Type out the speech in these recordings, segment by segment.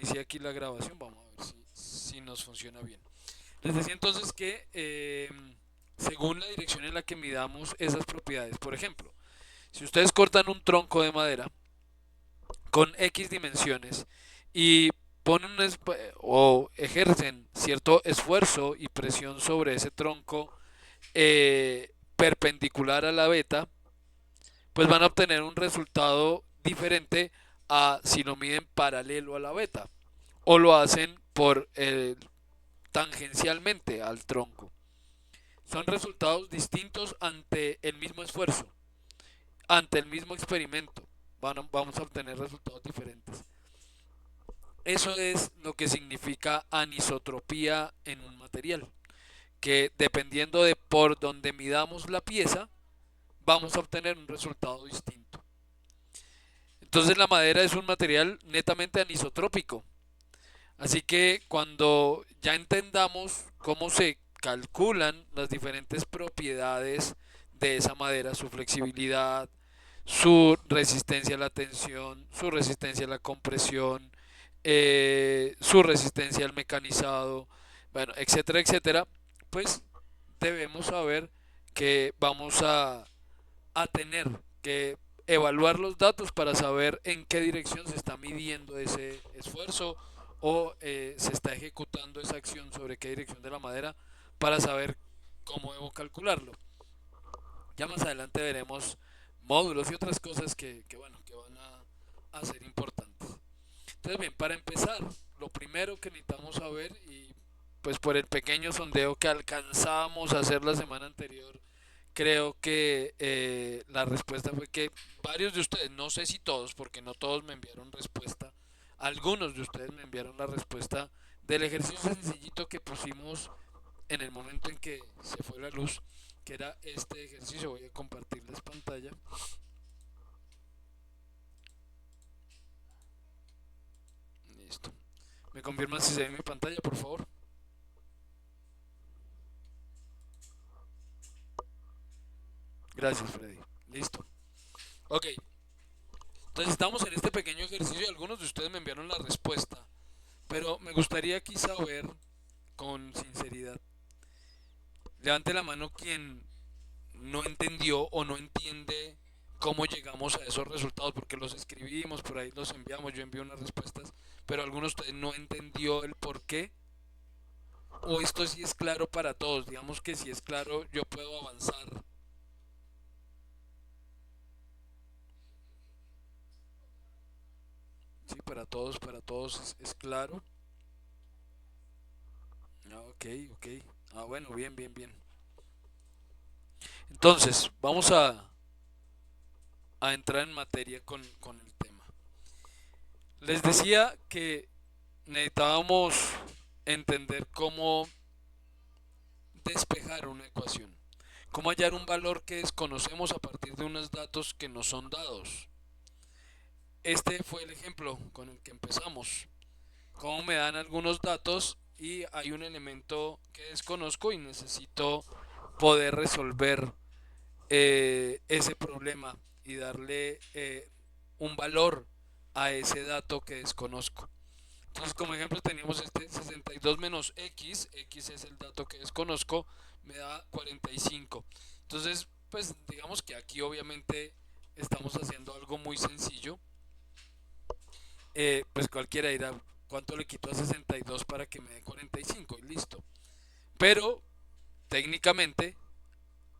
inicié aquí la grabación, vamos a ver si nos funciona bien. Les decía entonces que según la dirección en la que midamos esas propiedades, por ejemplo, si ustedes cortan un tronco de madera con X dimensiones y ponen o ejercen cierto esfuerzo y presión sobre ese tronco perpendicular a la beta, pues van a obtener un resultado diferente a si lo miden paralelo a la beta o lo hacen por tangencialmente al tronco. Son resultados distintos ante el mismo esfuerzo, ante el mismo experimento. Vamos a obtener resultados diferentes. Eso es lo que significa anisotropía en un material, que dependiendo de por donde midamos la pieza, vamos a obtener un resultado distinto. Entonces la madera es un material netamente anisotrópico. Así que cuando ya entendamos cómo se calculan las diferentes propiedades de esa madera, su flexibilidad, su resistencia a la tensión, su resistencia a la compresión, su resistencia al mecanizado, bueno, etcétera, etcétera, pues debemos saber que vamos a tener que evaluar los datos para saber en qué dirección se está midiendo ese esfuerzo o se está ejecutando esa acción sobre qué dirección de la madera para saber cómo debo calcularlo. Ya más adelante veremos módulos y otras cosas bueno, que van a ser importantes. Entonces, bien, para empezar, lo primero que necesitamos saber, y pues por el pequeño sondeo que alcanzamos a hacer la semana anterior, creo que la respuesta fue que varios de ustedes, no sé si todos, porque no todos me enviaron respuesta, algunos de ustedes me enviaron la respuesta del ejercicio sencillito que pusimos en el momento en que se fue la luz, que era este ejercicio. Voy a compartirles pantalla. Listo. ¿Me confirman si se ve mi pantalla, por favor? Gracias, Freddy. Listo. Ok. Entonces estamos en este pequeño ejercicio y algunos de ustedes me enviaron la respuesta. Pero me gustaría aquí saber con sinceridad. Levante la mano quien no entendió o no entiende cómo llegamos a esos resultados, porque los escribimos, por ahí los enviamos, yo envío unas respuestas, pero algunos de ustedes no entendió el por qué, o esto sí es claro para todos, digamos que si es claro yo puedo avanzar. Sí, para todos es claro. Ah, ok, ok. Ah, bueno, bien, bien, bien. Entonces, vamos a entrar en materia con el tema. Les decía que necesitábamos entender cómo despejar una ecuación, cómo hallar un valor que desconocemos a partir de unos datos que no son dados. Este fue el ejemplo con el que empezamos. Cómo me dan algunos datos y hay un elemento que desconozco y necesito poder resolver ese problema y darle un valor a ese dato que desconozco. Entonces, como ejemplo, teníamos este 62 menos x es el dato que desconozco, me da 45. Entonces, pues digamos que aquí obviamente estamos haciendo algo muy sencillo. Pues cualquiera dirá, ¿cuánto le quito a 62 para que me dé 45? Y listo. Pero técnicamente,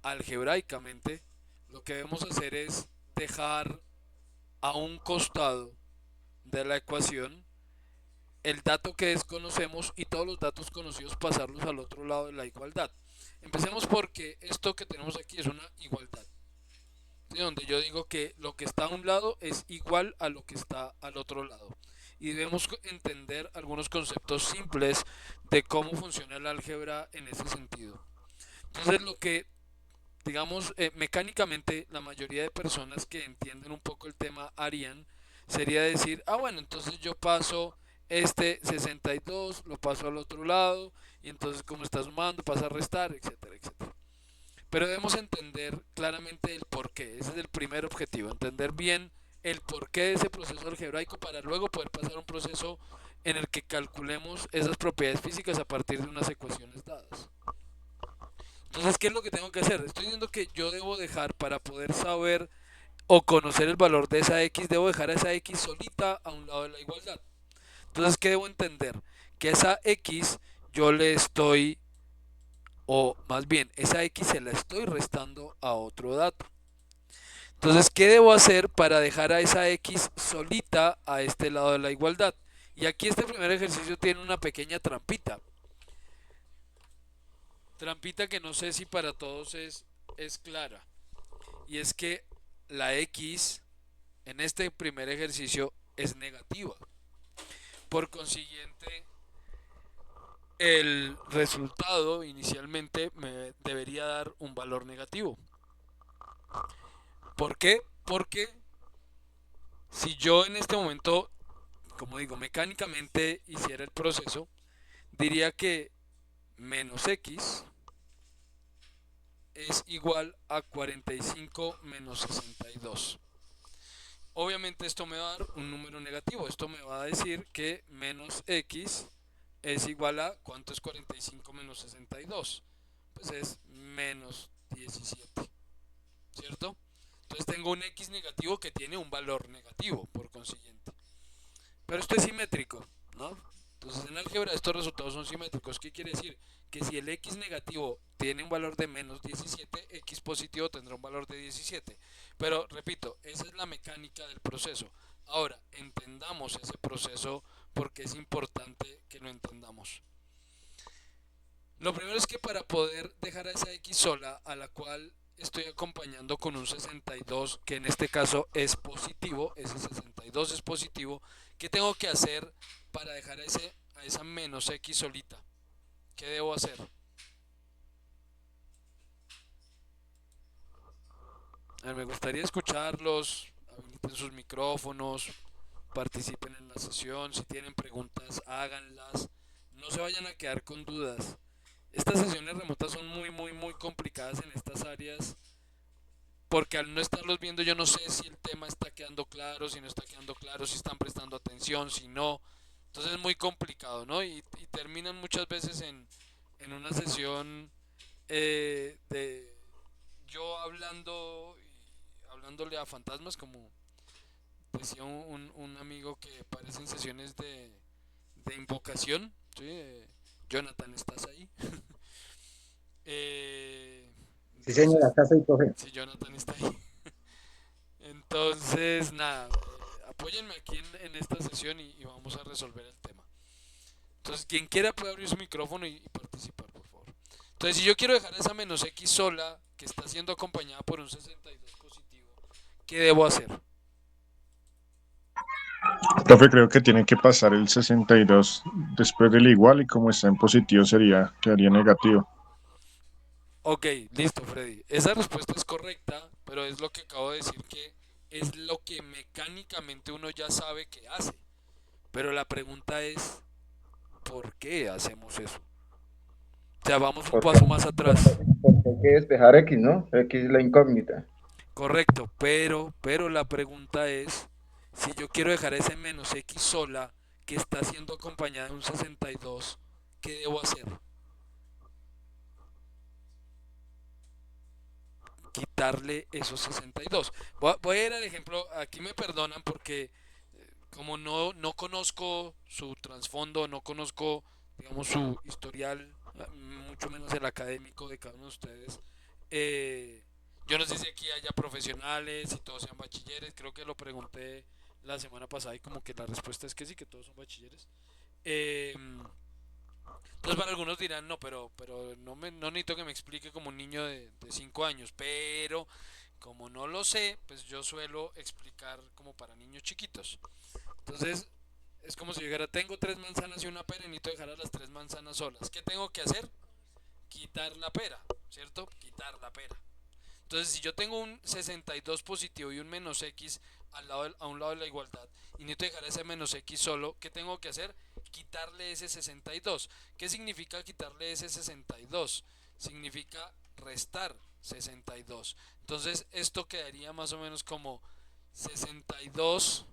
algebraicamente, lo que debemos hacer es dejar a un costado de la ecuación el dato que desconocemos y todos los datos conocidos pasarlos al otro lado de la igualdad. Empecemos porque esto que tenemos aquí es una igualdad, ¿sí? Donde yo digo que lo que está a un lado es igual a lo que está al otro lado. Y debemos entender algunos conceptos simples de cómo funciona el álgebra en ese sentido. Entonces lo que, digamos, mecánicamente la mayoría de personas que entienden un poco el tema harían sería decir, ah bueno, entonces yo paso este 62, lo paso al otro lado, y entonces como está sumando, pasa a restar, etcétera, etcétera. Pero debemos entender claramente el porqué, ese es el primer objetivo, entender bien el porqué de ese proceso algebraico para luego poder pasar a un proceso en el que calculemos esas propiedades físicas a partir de unas ecuaciones dadas. Entonces, ¿qué es lo que tengo que hacer? Estoy diciendo que yo debo dejar para poder saber o conocer el valor de esa x, debo dejar a esa x solita a un lado de la igualdad. Entonces, ¿qué debo entender? Que esa x yo le estoy, o más bien, esa x se la estoy restando a otro dato. Entonces, ¿qué debo hacer para dejar a esa x solita a este lado de la igualdad? Y aquí este primer ejercicio tiene una pequeña trampita. Trampita que no sé si para todos es clara. Y es que la x en este primer ejercicio es negativa. Por consiguiente, el resultado inicialmente me debería dar un valor negativo. ¿Por qué? Porque si yo en este momento, como digo, mecánicamente hiciera el proceso, diría que menos x es igual a 45 menos 62. Obviamente esto me va a dar un número negativo. Esto me va a decir que menos x es igual a, ¿cuánto es 45 menos 62? Pues es menos 17, ¿cierto? Entonces tengo un x negativo que tiene un valor negativo, por consiguiente. Pero esto es simétrico, ¿no? Entonces en álgebra estos resultados son simétricos. ¿Qué quiere decir? Que si el x negativo tiene un valor de menos 17, x positivo tendrá un valor de 17. Pero repito, esa es la mecánica del proceso. Ahora, entendamos ese proceso porque es importante que lo entendamos. Lo primero es que para poder dejar a esa x sola, a la cual estoy acompañando con un 62, que en este caso es positivo, ese 62 es positivo, ¿qué tengo que hacer para dejar a esa menos x solita? ¿Qué debo hacer? A ver, me gustaría escucharlos, habiliten sus micrófonos, participen en la sesión, si tienen preguntas, háganlas, no se vayan a quedar con dudas. Estas sesiones remotas son muy complicadas en estas áreas porque al no estarlos viendo yo no sé si el tema está quedando claro, si no está quedando claro, si están prestando atención, si no. Entonces es muy complicado, ¿no? Y terminan muchas veces en una sesión de yo hablando y hablándole a fantasmas, como decía un amigo que parecen sesiones de invocación. ¿Sí? Jonathan, ¿estás ahí? Sí, señor, Entonces, acá soy profe. si Jonathan está ahí. Entonces, nada, apóyenme aquí en esta sesión y vamos a resolver el tema. Entonces, quien quiera puede abrir su micrófono y participar, por favor. Entonces, si yo quiero dejar esa menos x sola, que está siendo acompañada por un 62 positivo, ¿qué debo hacer? Profe, creo que tiene que pasar el 62 después del igual y como está en positivo quedaría negativo. Ok, listo, Freddy. Esa respuesta es correcta, pero es lo que acabo de decir que es lo que mecánicamente uno ya sabe que hace. Pero la pregunta es, ¿por qué hacemos eso? O sea, vamos un Porque, paso más atrás. porque hay que despejar X, ¿no? X es la incógnita. Correcto, pero la pregunta es, si yo quiero dejar ese menos x sola, que está siendo acompañada de un 62, ¿qué debo hacer? Quitarle esos 62. Voy a ir al ejemplo, aquí me perdonan porque como no conozco su trasfondo, no conozco, digamos, su historial, mucho menos el académico de cada uno de ustedes. eh, yo no sé si aquí haya profesionales y todos sean bachilleres, creo que lo pregunté la semana pasada y como que la respuesta es que sí, que todos son bachilleres. Eh, entonces para algunos dirán, no, pero no necesito que me explique como un niño de 5 años, pero como no lo sé, pues yo suelo explicar como para niños chiquitos. Entonces, es como si yo dijera, tengo tres manzanas y una pera y necesito dejar a las tres manzanas solas. ¿Qué tengo que hacer? Quitar la pera, ¿cierto? Quitar la pera. Entonces, si yo tengo un 62 positivo y un menos x a un lado de la igualdad y necesito dejar ese menos x solo, ¿qué tengo que hacer? Quitarle ese 62. ¿Qué significa quitarle ese 62? Significa restar 62. Entonces, esto quedaría más o menos como 62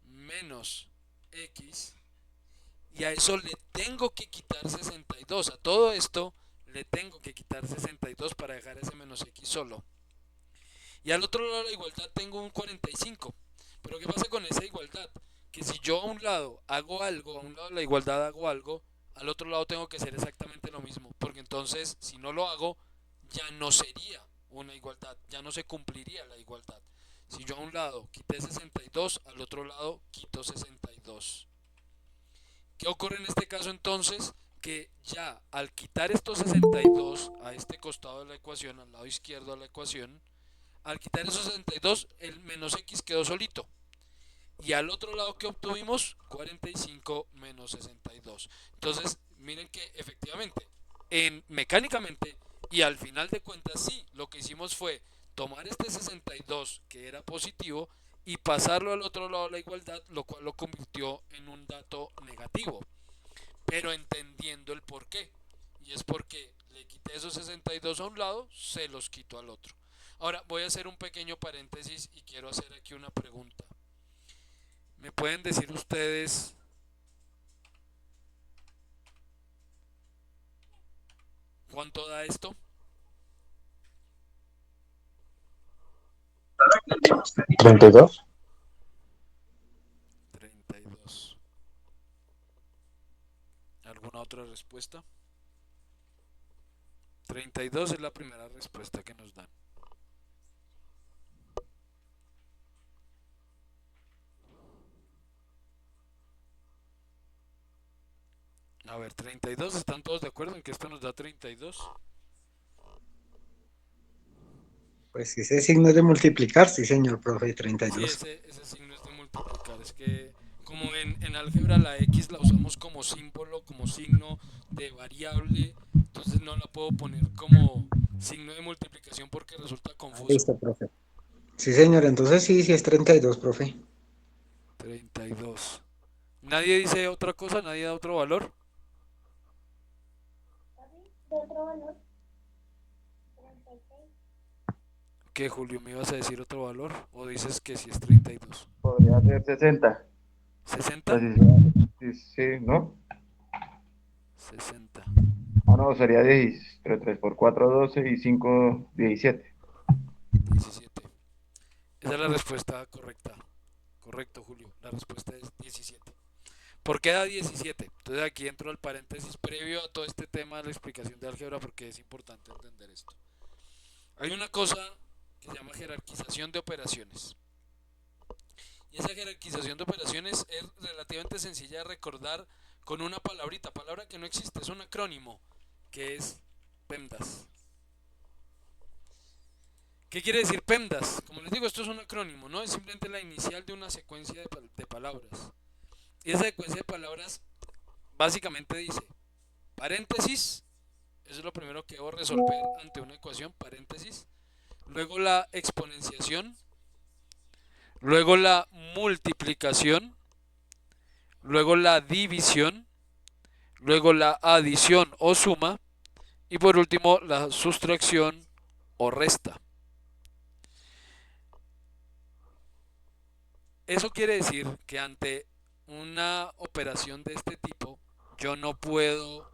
menos x, y a eso le tengo que quitar 62. A todo esto le tengo que quitar 62 para dejar ese menos x solo. Y al otro lado de la igualdad tengo un 45. Pero ¿qué pasa con esa igualdad? Que si yo a un lado hago algo, a un lado de la igualdad hago algo, al otro lado tengo que hacer exactamente lo mismo. Porque entonces, si no lo hago, ya no sería una igualdad, ya no se cumpliría la igualdad. Si yo a un lado quité 62, al otro lado quito 62. ¿Qué ocurre en este caso entonces? Que ya al quitar estos 62 a este costado de la ecuación, al lado izquierdo de la ecuación, al quitar esos 62, el menos x quedó solito. Y al otro lado que obtuvimos, 45 menos 62. Entonces, miren que efectivamente, mecánicamente, y al final de cuentas, sí, lo que hicimos fue tomar este 62, que era positivo, y pasarlo al otro lado de la igualdad, lo cual lo convirtió en un dato negativo. Pero entendiendo el por qué. Y es porque le quité esos 62 a un lado, se los quito al otro. Ahora voy a hacer un pequeño paréntesis y quiero hacer aquí una pregunta. ¿Me pueden decir ustedes cuánto da esto? 32. 32. ¿Alguna otra respuesta? 32 es la primera respuesta que nos dan. A ver, 32, ¿están todos de acuerdo en que esto nos da 32? Pues ese signo es de multiplicar, sí señor, profe, Sí, 32. ese signo es de multiplicar. Es que como en álgebra la x la usamos como símbolo, como signo de variable, entonces no la puedo poner como signo de multiplicación porque resulta Ah, confuso. listo, profe. Sí señor, entonces sí, sí es 32, profe. 32. ¿Nadie dice otra cosa? ¿Nadie da otro valor? ¿Qué, Julio? ¿Me ibas a decir otro valor? ¿O dices que si es 32? Podría ser 60. ¿60? Pues sí, sí, ¿no? 60. Ah, no, sería 10, pero 3 por 4, 12 y 5, 17. 17. Esa es la respuesta correcta. Correcto, Julio. La respuesta es 17. ¿Por qué da 17? Entonces aquí entro al paréntesis previo a todo este tema de la explicación de álgebra porque es importante entender esto. Hay una cosa que se llama jerarquización de operaciones. Y esa jerarquización de operaciones es relativamente sencilla de recordar con una palabrita, palabra que no existe, es un acrónimo, que es PEMDAS. ¿Qué quiere decir PEMDAS? Como les digo, esto es un acrónimo, no es simplemente la inicial de una secuencia de palabras. Y esa secuencia de palabras básicamente dice paréntesis, eso es lo primero que debo resolver ante una ecuación, paréntesis, luego la exponenciación, luego la multiplicación, luego la división, luego la adición o suma y por último la sustracción o resta. Eso quiere decir que ante una operación de este tipo yo no puedo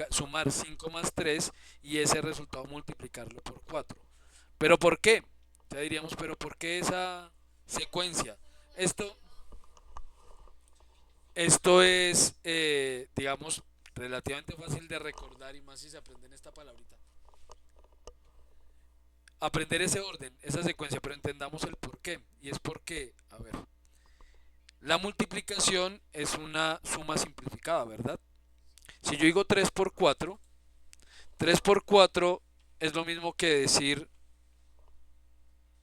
sumar 5 más 3 y ese resultado multiplicarlo por 4. ¿Pero por qué? Ya diríamos, pero ¿por qué esa secuencia? Esto, esto es, digamos, relativamente fácil de recordar y más si se aprende en esta palabrita. Aprender ese orden, esa secuencia, pero entendamos el por qué. Y es porque, a ver, la multiplicación es una suma simplificada, ¿verdad? Si yo digo 3 por 4, 3 por 4 es lo mismo que decir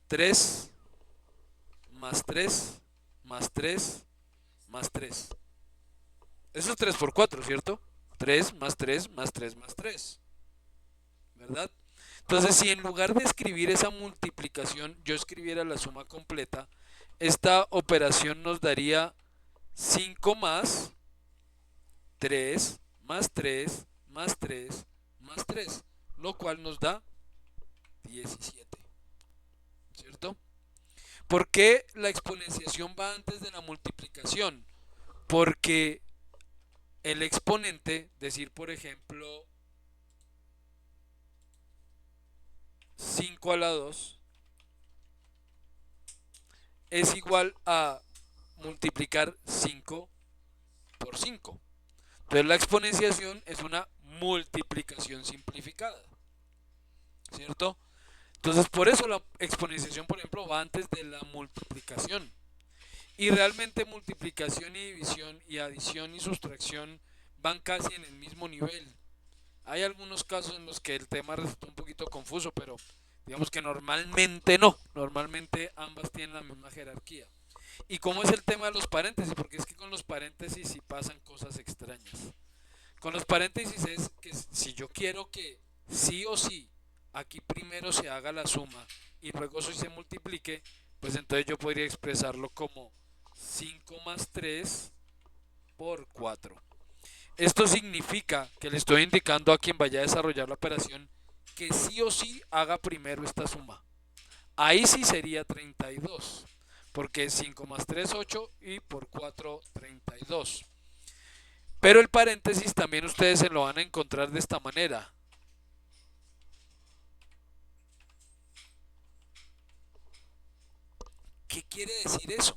3 más 3 más 3 más 3. Eso es 3 por 4, ¿cierto? 3 más 3 más 3 más 3, ¿verdad? Entonces, si en lugar de escribir esa multiplicación yo escribiera la suma completa, esta operación nos daría 5 más 3 más 3 más 3 más 3, lo cual nos da 17, ¿cierto? ¿Por qué la exponenciación va antes de la multiplicación? porque el exponente, decir por ejemplo 5 a la 2, es igual a multiplicar 5 por 5. Entonces la exponenciación es una multiplicación simplificada, ¿cierto? Entonces por eso la exponenciación, por ejemplo, va antes de la multiplicación. Y realmente multiplicación y división y adición y sustracción van casi en el mismo nivel. Hay algunos casos en los que el tema resulta un poquito confuso, pero digamos que normalmente no. Normalmente ambas tienen la misma jerarquía. ¿Y cómo es el tema de los paréntesis? Porque es que con los paréntesis sí pasan cosas extrañas. Con los paréntesis es que si yo quiero que sí o sí aquí primero se haga la suma y luego eso se multiplique, pues entonces yo podría expresarlo como 5 más 3 por 4. Esto significa que le estoy indicando a quien vaya a desarrollar la operación que sí o sí haga primero esta suma. Ahí sí sería 32, porque 5 más 3 8 y por 4 32. Pero el paréntesis también ustedes se lo van a encontrar de esta manera. ¿Qué quiere decir eso?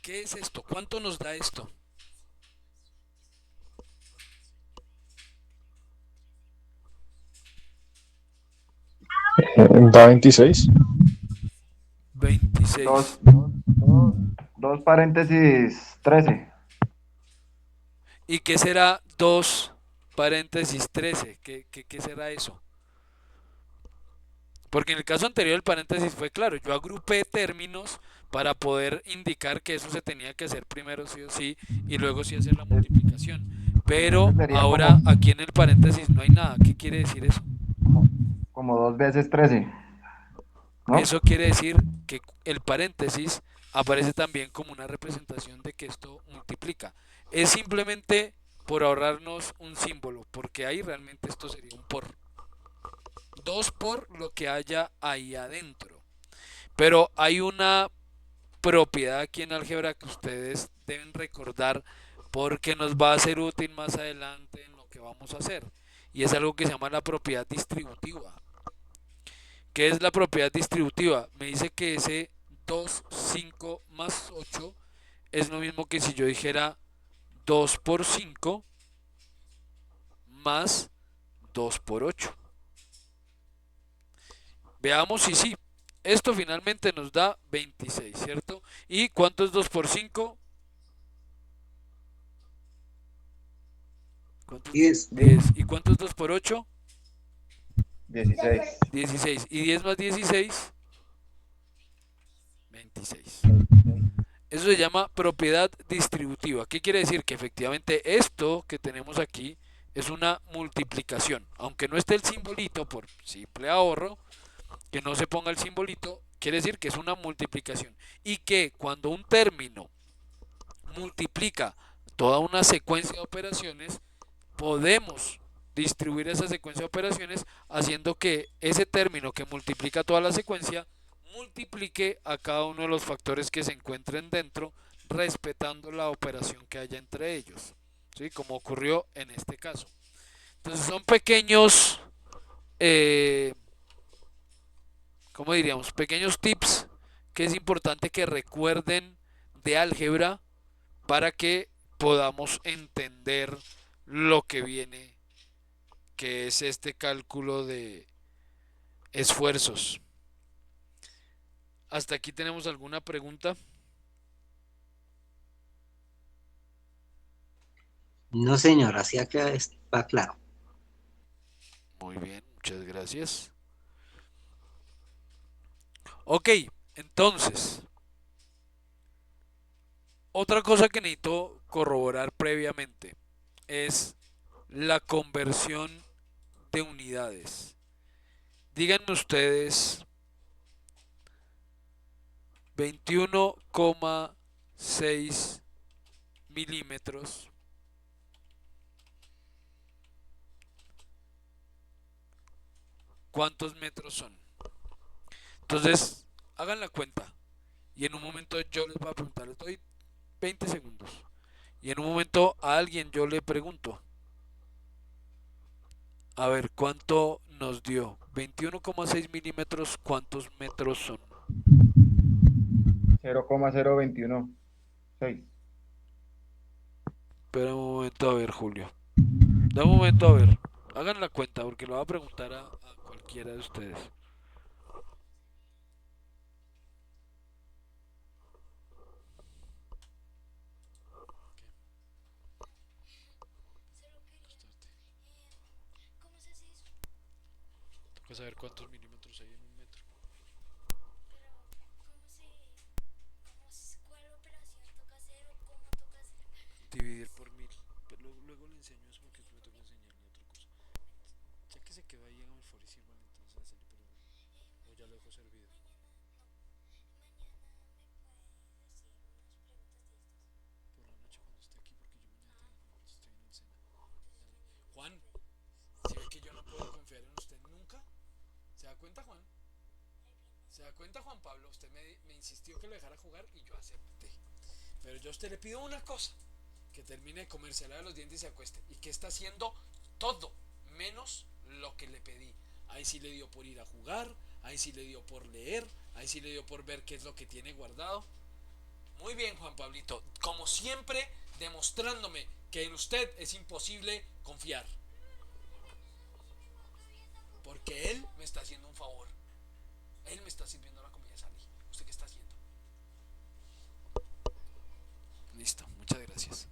¿Qué es esto? ¿Cuánto nos da esto? Da 26. 26. Dos paréntesis 13. ¿Y qué será 2 paréntesis 13? ¿Qué será eso? Porque en el caso anterior el paréntesis fue claro, yo agrupé términos para poder indicar que eso se tenía que hacer primero sí o sí y luego sí hacer la multiplicación. Eso Pero sería ahora aquí en el paréntesis no hay nada. ¿Qué quiere decir eso? como, como 2 veces 13, ¿no? Eso quiere decir que el paréntesis aparece también como una representación de que esto multiplica. Es simplemente por ahorrarnos un símbolo, porque ahí realmente esto sería un por. 2 por lo que haya ahí adentro. Pero hay una propiedad aquí en álgebra que ustedes deben recordar porque nos va a ser útil más adelante en lo que vamos a hacer. Y es algo que se llama la propiedad distributiva. ¿Qué es la propiedad distributiva? Me dice que ese 2 5 más 8 es lo mismo que si yo dijera 2 por 5 más 2 por 8. Veamos si sí. Esto finalmente nos da 26, ¿cierto? ¿Y cuánto es 2 por 5? ¿Cuánto es 10. 10? ¿Y cuánto es 2 por 8? 16. 16. ¿Y 10 más 16? 26. Eso se llama propiedad distributiva. ¿Qué quiere decir? Que efectivamente esto que tenemos aquí es una multiplicación. Aunque no esté el simbolito por simple ahorro, que no se ponga el simbolito, quiere decir que es una multiplicación. Y que cuando un término multiplica toda una secuencia de operaciones, podemos distribuir esa secuencia de operaciones haciendo que ese término que multiplica toda la secuencia multiplique a cada uno de los factores que se encuentren dentro, respetando la operación que haya entre ellos, ¿sí? Como ocurrió en este caso. Entonces son pequeños, eh, ¿cómo diríamos? Pequeños tips que es importante que recuerden de álgebra para que podamos entender lo que viene, que es este cálculo de esfuerzos. ¿Hasta aquí tenemos alguna pregunta? No, señor, así acá está claro. Muy bien, muchas gracias. Ok, entonces, otra cosa que necesito corroborar previamente es la conversión de unidades. Díganme ustedes 21,6 milímetros. ¿Cuántos metros son? Entonces, hagan la cuenta. y en un momento yo les voy a preguntar, les doy 20 segundos. Y en un momento a alguien yo le pregunto, a ver, ¿cuánto nos dio? 21,6 milímetros, ¿cuántos metros son? 0,0216. Espera un momento a ver, Julio. Da un momento a ver. Hagan la cuenta porque lo voy a preguntar a cualquiera de ustedes. Toca saber cuántos milímetros hay en un metro. Dividir por 1000. Pero luego le enseño eso porque me toca enseñarle otra cosa. Ya que se quedó ahí en el for y sirvan entonces hacer, pero o ya lo dejo servido. Por la noche cuando esté aquí porque yo mañana estoy en el sena. Juan, si ve que yo no puedo confiar en usted nunca, ¿se da cuenta, Juan? ¿Se da cuenta, Juan Pablo? Usted me insistió que lo dejara jugar y yo acepté. Pero yo a usted le pido una cosa, que termine de comerse, lave los dientes y se acueste. Y que está haciendo todo, menos lo que le pedí. Ahí sí le dio por ir a jugar, ahí sí le dio por leer, ahí sí le dio por ver qué es lo que tiene guardado. Muy bien, Juan Pablito, como siempre, demostrándome que en usted es imposible confiar. Porque él me está haciendo un favor. Él me está sirviendo la comida, Sally. ¿Usted qué está haciendo? Listo, muchas gracias.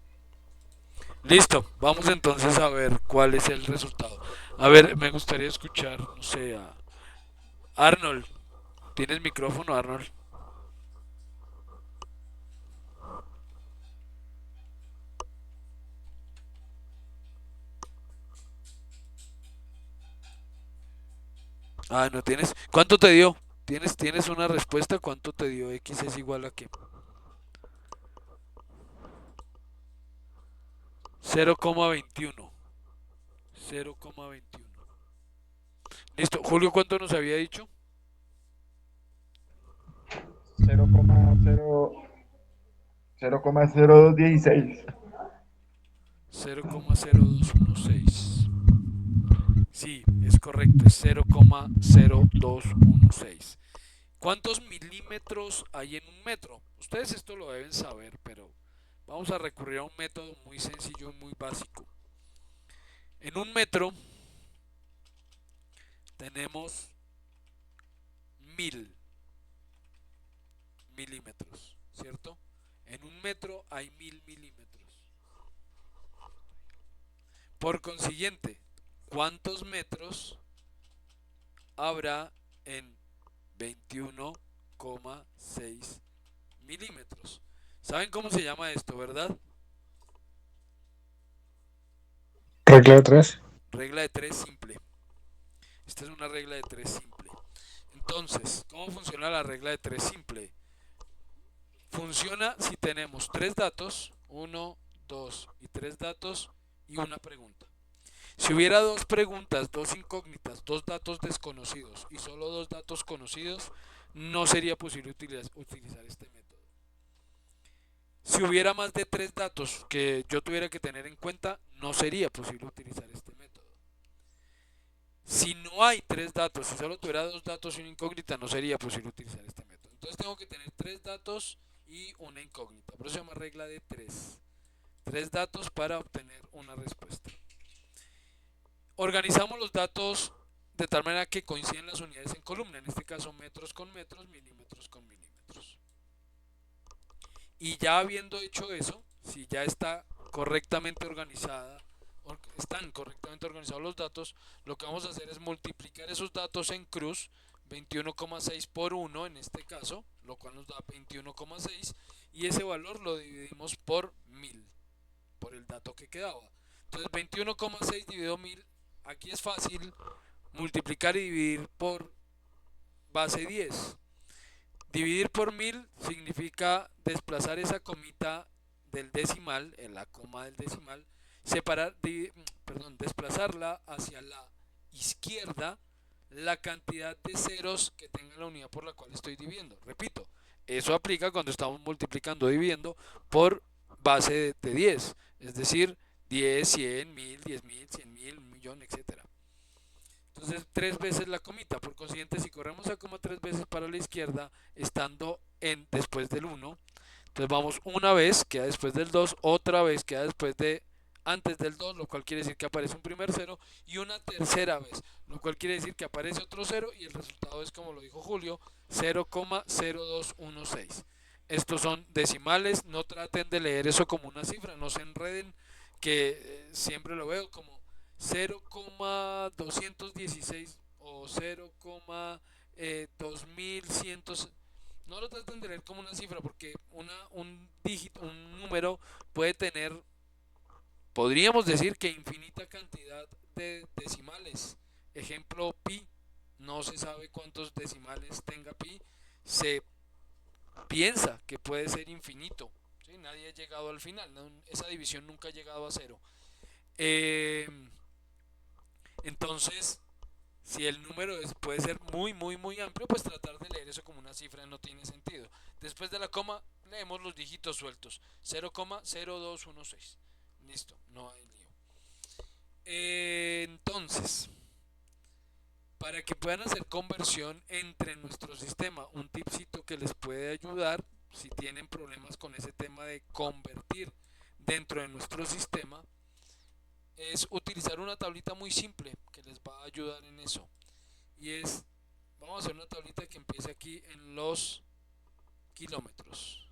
Listo, vamos entonces a ver cuál es el resultado. A ver, me gustaría escuchar, no sé, a Arnold. ¿Tienes micrófono, Arnold? Ah, no tienes. ¿Cuánto te dio? ¿Tienes una respuesta? ¿Cuánto te dio X es igual a qué? 0,21. 0,21. Listo. Julio, ¿cuánto nos había dicho? 0,0216. 0,0216. Sí, es correcto, es 0,0216. ¿Cuántos milímetros hay en un metro? Ustedes esto lo deben saber, pero vamos a recurrir a un método muy sencillo y muy básico. En un metro tenemos 1000 milímetros, ¿cierto? En un metro hay 1000 milímetros. Por consiguiente, ¿cuántos metros habrá en 21,6 milímetros? ¿Saben cómo se llama esto, verdad? Regla de 3. Regla de 3 simple. Esta es una regla de 3 simple. Entonces, ¿cómo funciona la regla de 3 simple? Funciona si tenemos 3 datos, 1, 2 y 3 datos y una pregunta. Si hubiera 2 preguntas, 2 incógnitas, 2 datos desconocidos y solo 2 datos conocidos, no sería posible utilizar este método. Si hubiera más de 3 datos que yo tuviera que tener en cuenta, no sería posible utilizar este método. Si no hay 3 datos, si solo tuviera 2 datos y una incógnita, no sería posible utilizar este método. Entonces tengo que tener 3 datos y una incógnita. Por eso se llama regla de 3. 3 datos para obtener una respuesta. Organizamos los datos de tal manera que coinciden las unidades en columna, en este caso metros con metros, milímetros con milímetros. Y ya habiendo hecho eso, si ya está correctamente organizada, están correctamente organizados los datos, lo que vamos a hacer es multiplicar esos datos en cruz, 21,6 por 1 en este caso, lo cual nos da 21,6, y ese valor lo dividimos por 1000, por el dato que quedaba. Entonces 21,6 dividido 1000, aquí es fácil multiplicar y dividir por base 10. Dividir por 1000 significa desplazar esa comita del decimal, en la coma del decimal, desplazarla hacia la izquierda la cantidad de ceros que tenga la unidad por la cual estoy dividiendo. Repito, Eso aplica cuando estamos multiplicando o dividiendo por base de 10, es decir, 10, 100, 1000, 10.000, 100.000, 1.000.000, etcétera. Entonces, tres veces la comita. Por consiguiente, si corremos a coma tres veces para la izquierda, estando después del uno, entonces vamos una vez, queda después del 2, otra vez queda después de antes del 2, lo cual quiere decir que aparece un primer cero, y una tercera vez, lo cual quiere decir que aparece otro cero, y el resultado es, como lo dijo Julio, 0,0216. Estos son decimales, no traten de leer eso como una cifra, no se enreden, que siempre lo veo como 0,216 o 0,2100. No lo traten de leer como una cifra, porque un dígito, un número puede tener, podríamos decir que infinita cantidad de decimales. Ejemplo, pi. No se sabe cuántos decimales tenga pi. Se piensa que puede ser infinito. ¿Sí? Nadie ha llegado al final. Esa división nunca ha llegado a cero. Eh, entonces, si el número puede ser muy, muy, muy amplio, pues tratar de leer eso como una cifra no tiene sentido. Después de la coma, leemos los dígitos sueltos. 0,0216. Listo, no hay lío. Entonces, para que puedan hacer conversión entre nuestro sistema, un tipcito que les puede ayudar si tienen problemas con ese tema de convertir dentro de nuestro sistema, es utilizar una tablita muy simple que les va a ayudar en eso. Y es, vamos a hacer una tablita que empiece aquí en los kilómetros.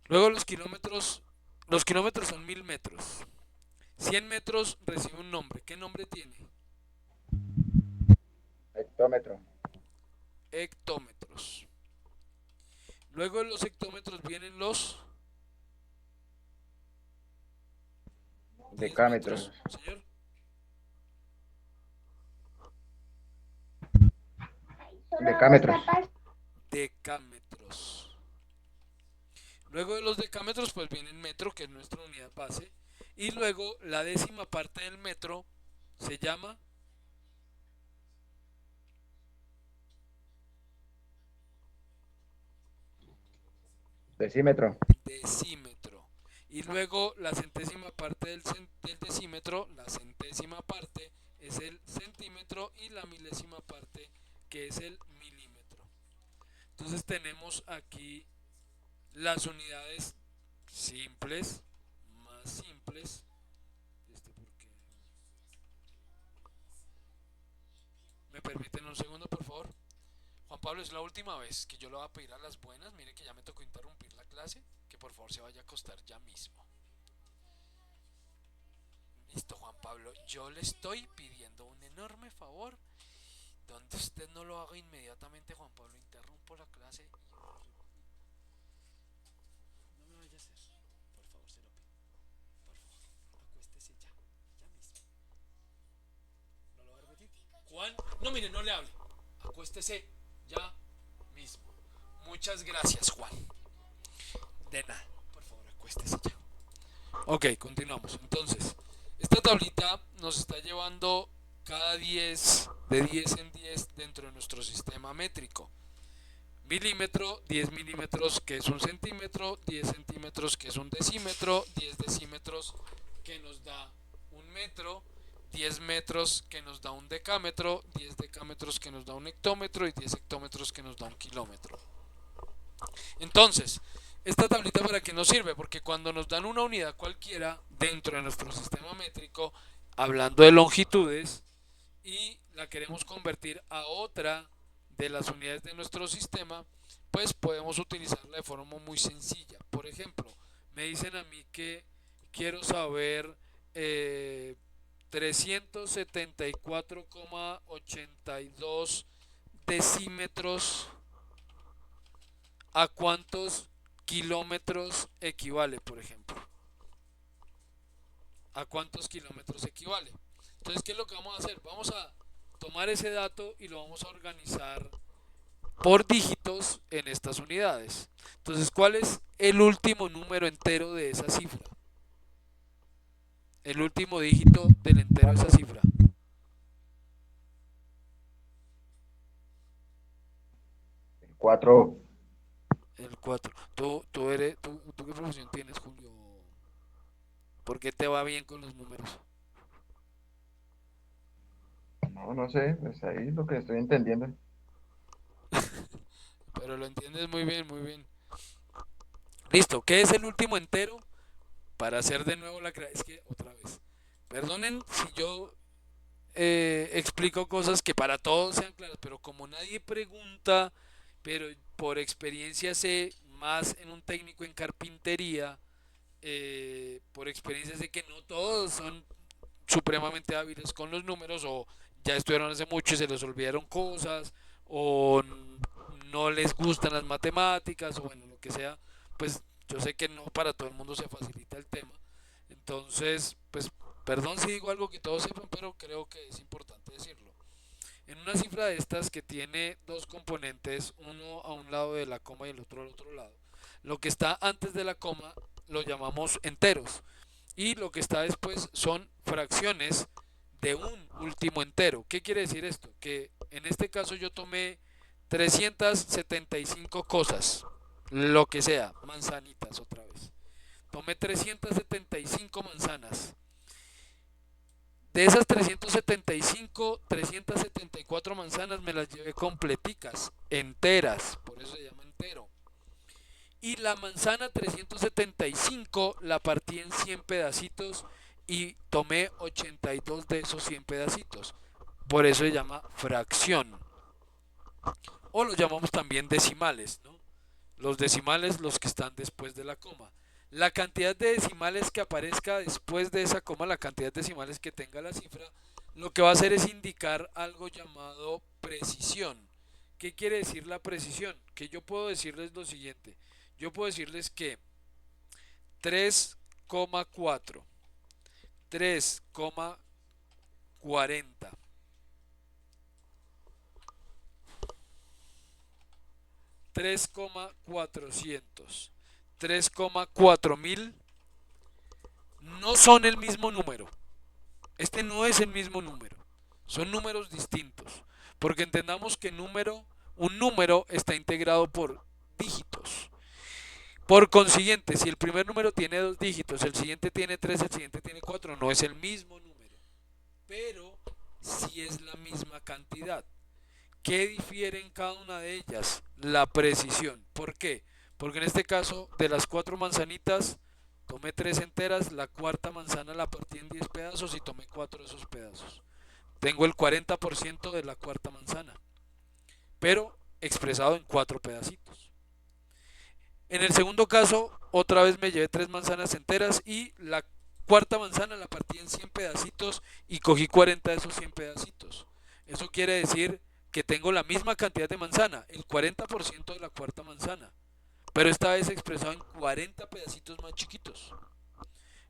Luego los kilómetros son 1000 metros. 100 metros recibe un nombre. ¿Qué nombre tiene? Hectómetro. Hectómetros. Luego de los hectómetros vienen los Decámetros. señor. Decámetros. Decámetros. Luego de los decámetros pues viene el metro, que es nuestra unidad base, y luego la décima parte del metro se llama Decímetro. decímetro, y luego la centésima parte del decímetro, la centésima parte es el centímetro, y la milésima parte que es el milímetro. Entonces tenemos aquí las unidades simples, más simples. Porque me permiten un segundo, por favor. Juan Pablo, es la última vez que yo le voy a pedir a las buenas. Mire que ya me tocó interrumpir la clase. Que por favor se vaya a acostar ya mismo. Listo, Juan Pablo. Yo le estoy pidiendo un enorme favor. Donde usted no lo haga inmediatamente, Juan Pablo. Interrumpo la clase y no me vaya a hacer. Por favor, se lo pido. Por favor, acuéstese ya. Ya mismo. ¿No lo va a repetir? Juan, no, mire, no le hable. Acuéstese ya mismo. Muchas gracias, Juan. De nada. Por favor, acuéstese ya. Ok, continuamos. Entonces, esta tablita nos está llevando cada 10, de 10 en 10 dentro de nuestro sistema métrico. Milímetro, 10 milímetros que es un centímetro, 10 centímetros que es un decímetro, 10 decímetros que nos da un metro, 10 metros que nos da un decámetro, 10 decámetros que nos da un hectómetro y 10 hectómetros que nos da un kilómetro. Entonces, esta tablita para qué nos sirve, porque cuando nos dan una unidad cualquiera dentro de nuestro sistema métrico, hablando de longitudes, y la queremos convertir a otra de las unidades de nuestro sistema, pues podemos utilizarla de forma muy sencilla. Por ejemplo, me dicen a mí que quiero saber 374,82 decímetros, a cuántos kilómetros equivale, por ejemplo. ¿A cuántos kilómetros equivale? Entonces, ¿qué es lo que vamos a hacer? Vamos a tomar ese dato y lo vamos a organizar por dígitos en estas unidades. Entonces, ¿cuál es el último número entero de esa cifra? El último dígito del entero de esa cifra. 4. El 4. ¿Tú qué profesión tienes, Julio? ¿Por qué te va bien con los números? No, no sé, pues ahí lo que estoy entendiendo. Pero lo entiendes muy bien, muy bien. Listo, ¿qué es el último entero? Para hacer de nuevo es que otra vez. Perdonen si yo explico cosas que para todos sean claras, pero como nadie pregunta, pero por experiencia sé más en un técnico en carpintería, por experiencia sé que no todos son supremamente hábiles con los números o ya estudiaron hace mucho y se les olvidaron cosas o no les gustan las matemáticas o bueno, lo que sea, pues yo sé que no para todo el mundo se facilita el tema. Entonces, pues perdón si digo algo que todos sepan, pero creo que es importante decirlo. En una cifra de estas que tiene dos componentes, uno a un lado de la coma y el otro al otro lado, lo que está antes de la coma lo llamamos enteros y lo que está después son fracciones de un último entero. ¿Qué quiere decir esto? Que en este caso yo tomé 375 cosas, lo que sea, manzanitas otra vez. Tomé 375 manzanas. De esas 375, 374 manzanas me las llevé completicas, enteras, por eso se llama entero. Y la manzana 375 la partí en 100 pedacitos y tomé 82 de esos 100 pedacitos. Por eso se llama fracción. O lo llamamos también decimales, ¿no? Los decimales, los que están después de la coma. La cantidad de decimales que aparezca después de esa coma, la cantidad de decimales que tenga la cifra, lo que va a hacer es indicar algo llamado precisión. ¿Qué quiere decir la precisión? Que yo puedo decirles lo siguiente. Yo puedo decirles que 3,4, 3,40, 3,400, 3,4000 no son el mismo número. Este no es el mismo número. Son números distintos. Porque entendamos que un número está integrado por dígitos. Por consiguiente, si el primer número tiene dos dígitos, el siguiente tiene tres, el siguiente tiene cuatro, no es el mismo número. Pero sí es la misma cantidad. ¿Qué difiere en cada una de ellas? La precisión. ¿Por qué? Porque en este caso, de las cuatro manzanitas, tomé tres enteras, la cuarta manzana la partí en 10 pedazos y tomé cuatro de esos pedazos. Tengo el 40% de la cuarta manzana, pero expresado en cuatro pedacitos. En el segundo caso, otra vez me llevé tres manzanas enteras y la cuarta manzana la partí en 100 pedacitos y cogí 40 de esos 100 pedacitos. Eso quiere decir que tengo la misma cantidad de manzana, el 40% de la cuarta manzana, pero esta vez expresado en 40 pedacitos más chiquitos.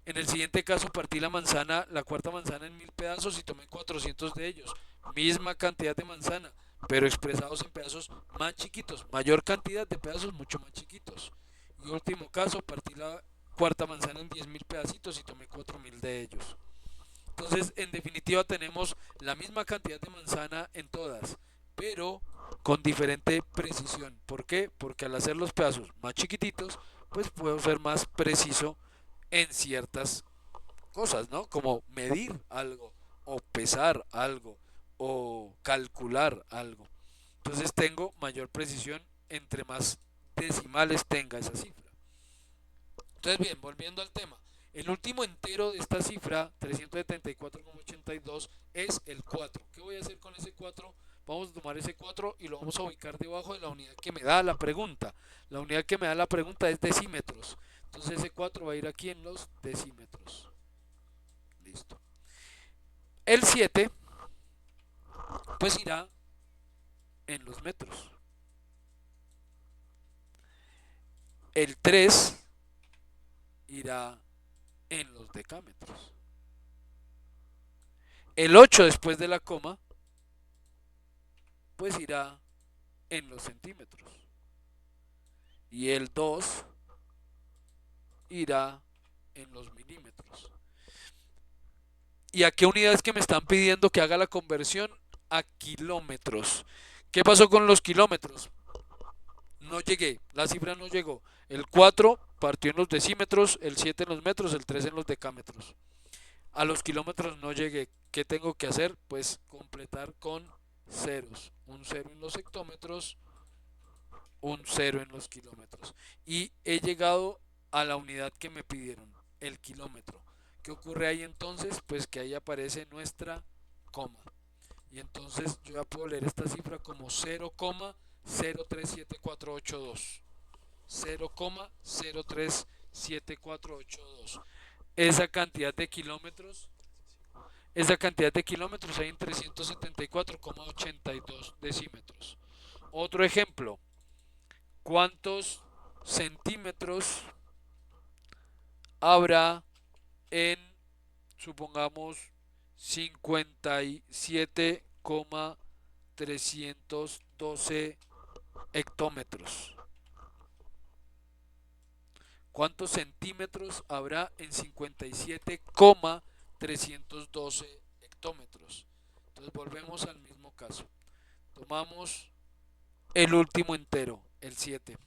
En el siguiente caso partí la cuarta manzana en 1000 pedazos y tomé 400 de ellos. Misma cantidad de manzana, pero expresados en pedazos más chiquitos. Mayor cantidad de pedazos mucho más chiquitos. Y último caso, partí la cuarta manzana en 10.000 pedacitos y tomé 4000 de ellos. Entonces, en definitiva, tenemos la misma cantidad de manzana en todas, pero con diferente precisión. ¿Por qué? Porque al hacer los pedazos más chiquititos, pues puedo ser más preciso en ciertas cosas, ¿no? Como medir algo, o pesar algo, o calcular algo. Entonces tengo mayor precisión entre más decimales tenga esa cifra. Entonces, bien, volviendo al tema. El último entero de esta cifra, 374,82, es el 4. ¿Qué voy a hacer con ese 4? Vamos a tomar ese 4 y lo vamos a ubicar debajo de la unidad que me da la pregunta. La unidad que me da la pregunta es decímetros. Entonces ese 4 va a ir aquí en los decímetros. Listo. El 7, pues irá en los metros. El 3 irá en los decámetros. El 8 después de la coma, pues irá en los centímetros. Y el 2 irá en los milímetros. ¿Y a qué unidades que me están pidiendo que haga la conversión? A kilómetros. ¿Qué pasó con los kilómetros? no llegué, la cifra no llegó. El 4 partió en los decímetros, el 7 en los metros, el 3 en los decámetros. A los kilómetros no llegué. ¿Qué tengo que hacer? Pues completar con ceros. Un cero en los hectómetros, un cero en los kilómetros. Y he llegado a la unidad que me pidieron, el kilómetro. ¿Qué ocurre ahí entonces? Pues que ahí aparece nuestra coma. Y entonces yo ya puedo leer esta cifra como 0,037482. 0,037482. Esa cantidad de kilómetros, esa cantidad de kilómetros hay en 374,82 decímetros. Otro ejemplo, ¿cuántos centímetros habrá en, supongamos, 57,312 hectómetros? ¿Cuántos centímetros habrá en 57,312 hectómetros? Entonces volvemos al mismo caso. Tomamos el último entero, el 7,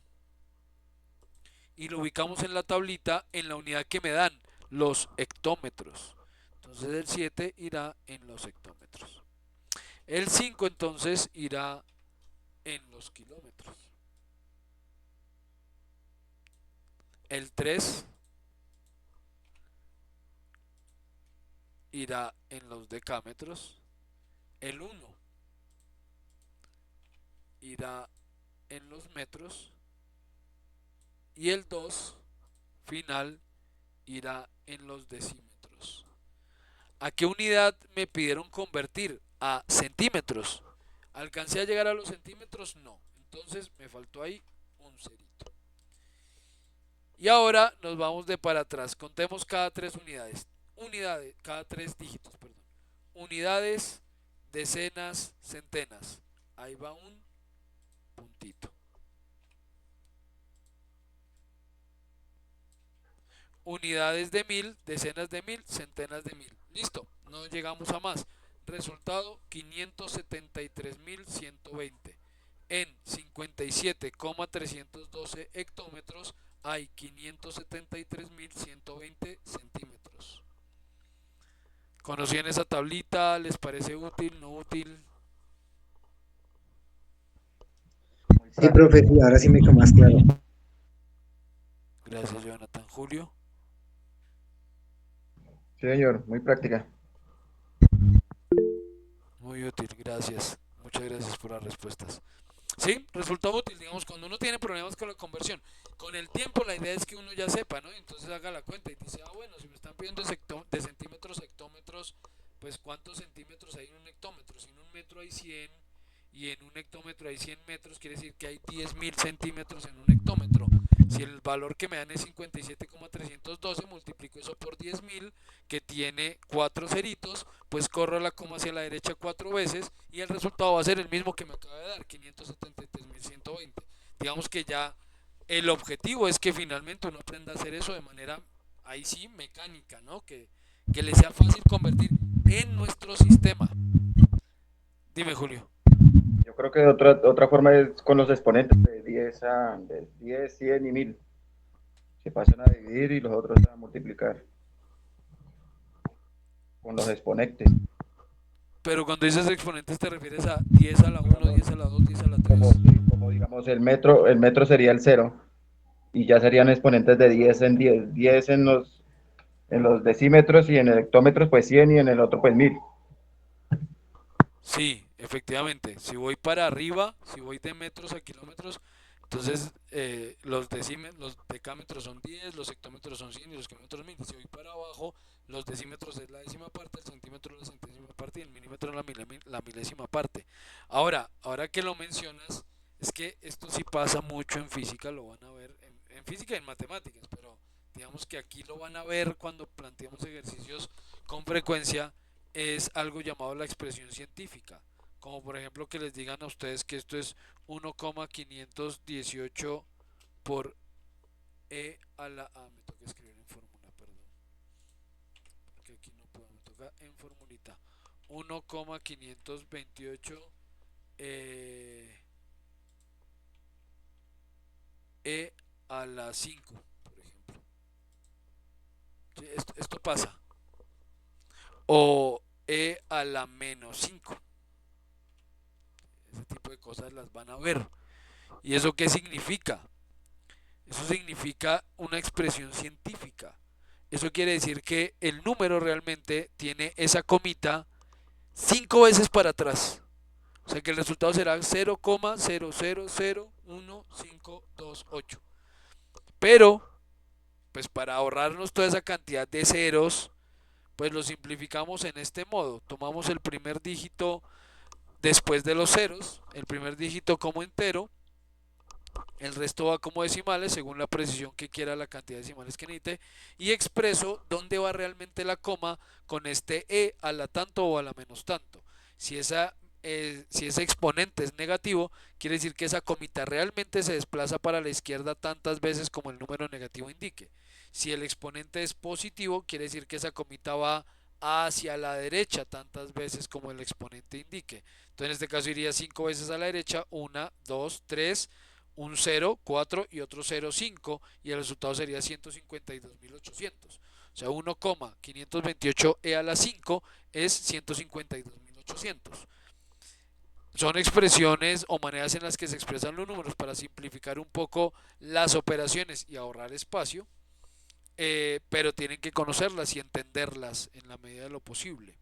y lo ubicamos en la tablita en la unidad que me dan, los hectómetros. Entonces el 7 irá en los hectómetros. El 5 entonces irá en los kilómetros. El 3 irá en los decámetros. El 1 irá en los metros. Y el 2 final irá en los decímetros. ¿A qué unidad me pidieron convertir? A centímetros. ¿Alcancé a llegar a los centímetros? No. Entonces me faltó ahí un cerito. Y ahora nos vamos de para atrás. Contemos cada tres unidades. Unidades, cada tres dígitos, perdón. Unidades, decenas, centenas. Ahí va un puntito. Unidades de 1000, decenas de 1000, centenas de 1000. Listo, no llegamos a más. Resultado 573.120. En 57,312 hectómetros hay 573.120 centímetros. ¿Conocían esa tablita? ¿Les parece útil, no útil? Muy Sí, práctico. profe, sí, ahora sí me quedó más claro. Gracias, Jonathan. Julio. Sí, señor, muy práctica. Muy útil, gracias. Muchas gracias por las respuestas. Sí, resulta útil, digamos, cuando uno tiene problemas con la conversión. Con el tiempo la idea es que uno ya sepa, ¿no? Entonces haga la cuenta y dice, ah, bueno, si me están pidiendo de centímetros a hectómetros, pues ¿cuántos centímetros hay en un hectómetro? Si en un metro hay 100 y en un hectómetro hay 100 metros, quiere decir que hay 10.000 centímetros en un hectómetro. Si el valor que me dan es 57,312, multiplico eso por 10.000, que tiene 4 ceritos, pues corro la coma hacia la derecha 4 veces y el resultado va a ser el mismo que me acaba de dar, 573.120. Digamos que ya el objetivo es que finalmente uno aprenda a hacer eso de manera, ahí sí, mecánica, ¿no? Que le sea fácil convertir en nuestro sistema. Dime, Julio. Yo creo que otra forma es con los exponentes de 10, 100 y 1000. Se pasan a dividir y los otros a multiplicar con los exponentes. Pero cuando dices exponentes te refieres a 10 a la 1, Digamos, 10 a la 2, 10 a la 3. como digamos el metro sería el cero y ya serían exponentes de 10 en 10, 10 en los decímetros y en el hectómetros pues 100 y en el otro pues 1000. Sí, efectivamente. Si voy para arriba, si voy de metros a kilómetros, entonces los decámetros son 10, los hectómetros son 100 y los kilómetros 1000. Si voy para abajo, los decímetros es la décima parte, el centímetro es la centésima parte y el milímetro es la milésima parte. Ahora que lo mencionas, es que esto sí pasa mucho en física, lo van a ver en física y en matemáticas, pero digamos que aquí lo van a ver cuando planteamos ejercicios con frecuencia, es algo llamado la expresión científica, como por ejemplo que les digan a ustedes que esto es 1,518 por e a la a, me toca escribir en fórmula, perdón, porque aquí no puedo, me toca en formulita, 1,528 eh, e a la 5, por ejemplo. ¿Sí? Esto pasa. O e a la menos 5. Ese tipo de cosas las van a ver. ¿Y eso qué significa? Eso significa una expresión científica. Eso quiere decir que el número realmente tiene esa comita 5 veces para atrás. O sea que el resultado será 0,00011528. Pero, pues para ahorrarnos toda esa cantidad de ceros, pues lo simplificamos en este modo. Tomamos el primer dígito después de los ceros, el primer dígito como entero, el resto va como decimales según la precisión que quiera, la cantidad de decimales que necesite, y expreso dónde va realmente la coma con este e a la tanto o a la menos tanto. Si ese exponente es negativo, quiere decir que esa comita realmente se desplaza para la izquierda tantas veces como el número negativo indique. Si el exponente es positivo, quiere decir que esa comita va hacia la derecha tantas veces como el exponente indique. Entonces en este caso iría 5 veces a la derecha, 1, 2, 3, un 0, 4 y otro 0, 5, y el resultado sería 152.800. O sea, 1,528 a la 5 es 152.800. Son expresiones o maneras en las que se expresan los números para simplificar un poco las operaciones y ahorrar espacio, pero tienen que conocerlas y entenderlas en la medida de lo posible.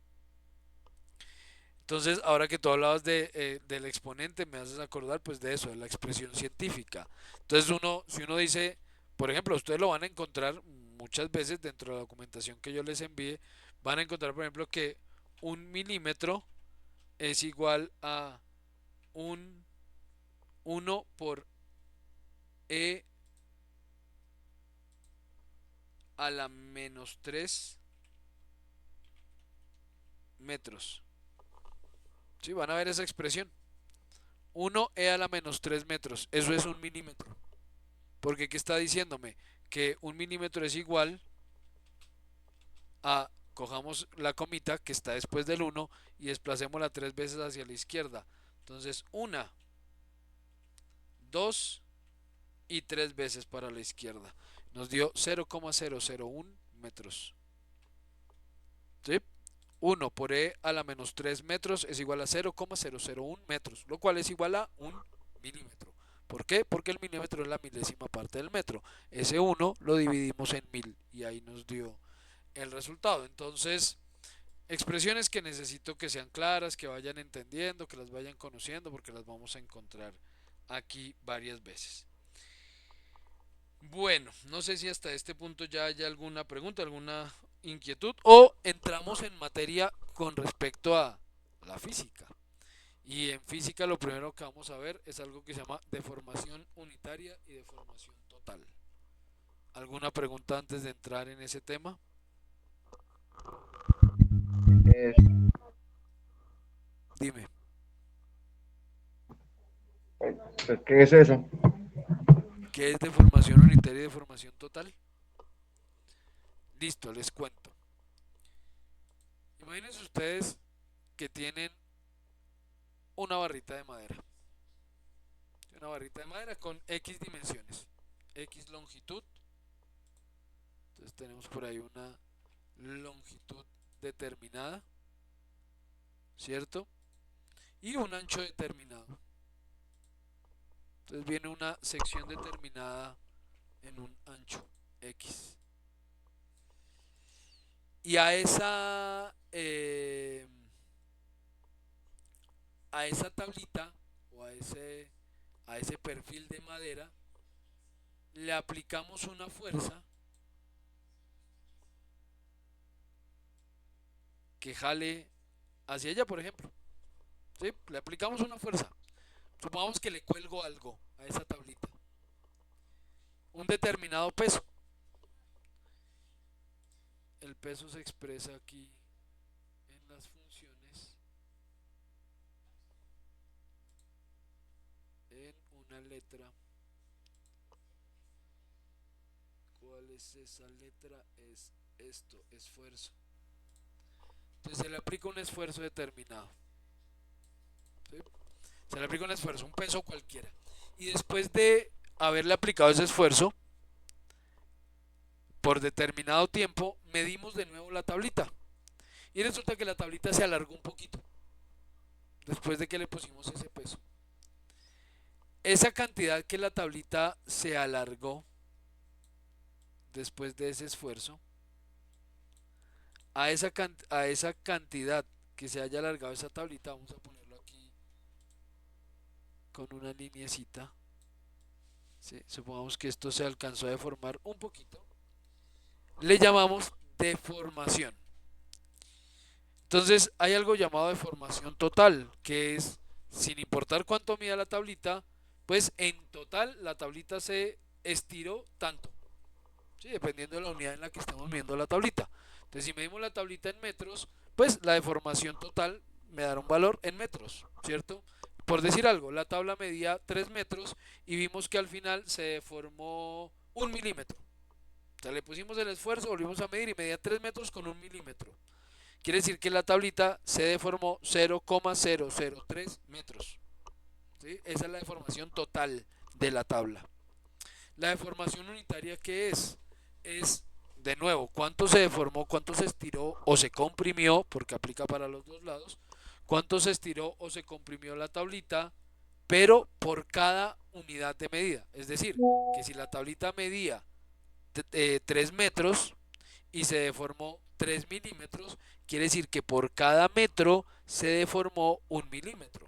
Entonces, ahora que tú hablabas del exponente, me haces acordar pues de eso, de la expresión científica. Entonces, si uno dice, por ejemplo, ustedes lo van a encontrar muchas veces dentro de la documentación que yo les envíe, van a encontrar, por ejemplo, que 1 milímetro es igual a un 1 por e a la menos 3 metros. ¿Sí? Van a ver esa expresión. 1 a la menos 3 metros. Eso es 1 milímetro. Porque ¿qué está diciéndome? Que 1 milímetro es igual a, cojamos la comita que está después del 1 y desplacémosla 3 veces hacia la izquierda. Entonces 1, 2 y 3 veces para la izquierda. Nos dio 0,001 metros. ¿Sí? 1 por e a la menos 3 metros es igual a 0,001 metros, lo cual es igual a 1 milímetro. ¿Por qué? Porque el milímetro es la milésima parte del metro. Ese 1 lo dividimos en 1000 y ahí nos dio el resultado. Entonces, expresiones que necesito que sean claras, que vayan entendiendo, que las vayan conociendo, porque las vamos a encontrar aquí varias veces. Bueno, no sé si hasta este punto ya hay alguna pregunta, alguna inquietud, o entramos en materia con respecto a la física. Y en física lo primero que vamos a ver es algo que se llama deformación unitaria y deformación total. ¿Alguna pregunta antes de entrar en ese tema? Es, Dime. pues, ¿qué es eso? ¿Qué es deformación unitaria y deformación total? Listo, les cuento. Imagínense ustedes que tienen una barrita de madera. Una barrita de madera con X dimensiones. X longitud. Entonces tenemos por ahí una longitud determinada. ¿Cierto? Y un ancho determinado. Entonces viene una sección determinada en un ancho X. Y a esa tablita o a ese perfil de madera le aplicamos una fuerza que jale hacia ella, por ejemplo. ¿Sí? Le aplicamos una fuerza. Supongamos que le cuelgo algo a esa tablita. Un determinado peso. El peso se expresa aquí en las funciones en una letra. ¿Cuál es esa letra? Es esto, esfuerzo. Entonces se le aplica un esfuerzo determinado. ¿Sí? Se le aplica un esfuerzo, un peso cualquiera. Y después de haber haberle aplicado ese esfuerzo por determinado tiempo, medimos de nuevo la tablita. Y resulta que la tablita se alargó un poquito después de que le pusimos ese peso. Esa cantidad que la tablita se alargó después de ese esfuerzo, a esa cantidad que se haya alargado esa tablita, vamos a ponerlo aquí con una lineecita. ¿Sí? Supongamos que esto se alcanzó a deformar un poquito. Le llamamos deformación. Entonces hay algo llamado deformación total, que es, sin importar cuánto mida la tablita, pues en total la tablita se estiró tanto, ¿sí? Dependiendo de la unidad en la que estamos midiendo la tablita. Entonces si medimos la tablita en metros, pues la deformación total me dará un valor en metros, ¿cierto? Por decir algo, la tabla medía 3 metros y vimos que al final se deformó 1 milímetro. O sea, le pusimos el esfuerzo, volvimos a medir y medía 3 metros con 1 milímetro. Quiere decir que la tablita se deformó 0,003 metros. ¿Sí? Esa es la deformación total de la tabla. La deformación unitaria, ¿qué es? Es, de nuevo, cuánto se deformó, cuánto se estiró o se comprimió, porque aplica para los dos lados, cuánto se estiró o se comprimió la tablita, pero por cada unidad de medida. Es decir, que si la tablita medía 3 metros y se deformó 3 milímetros, quiere decir que por cada metro se deformó 1 milímetro.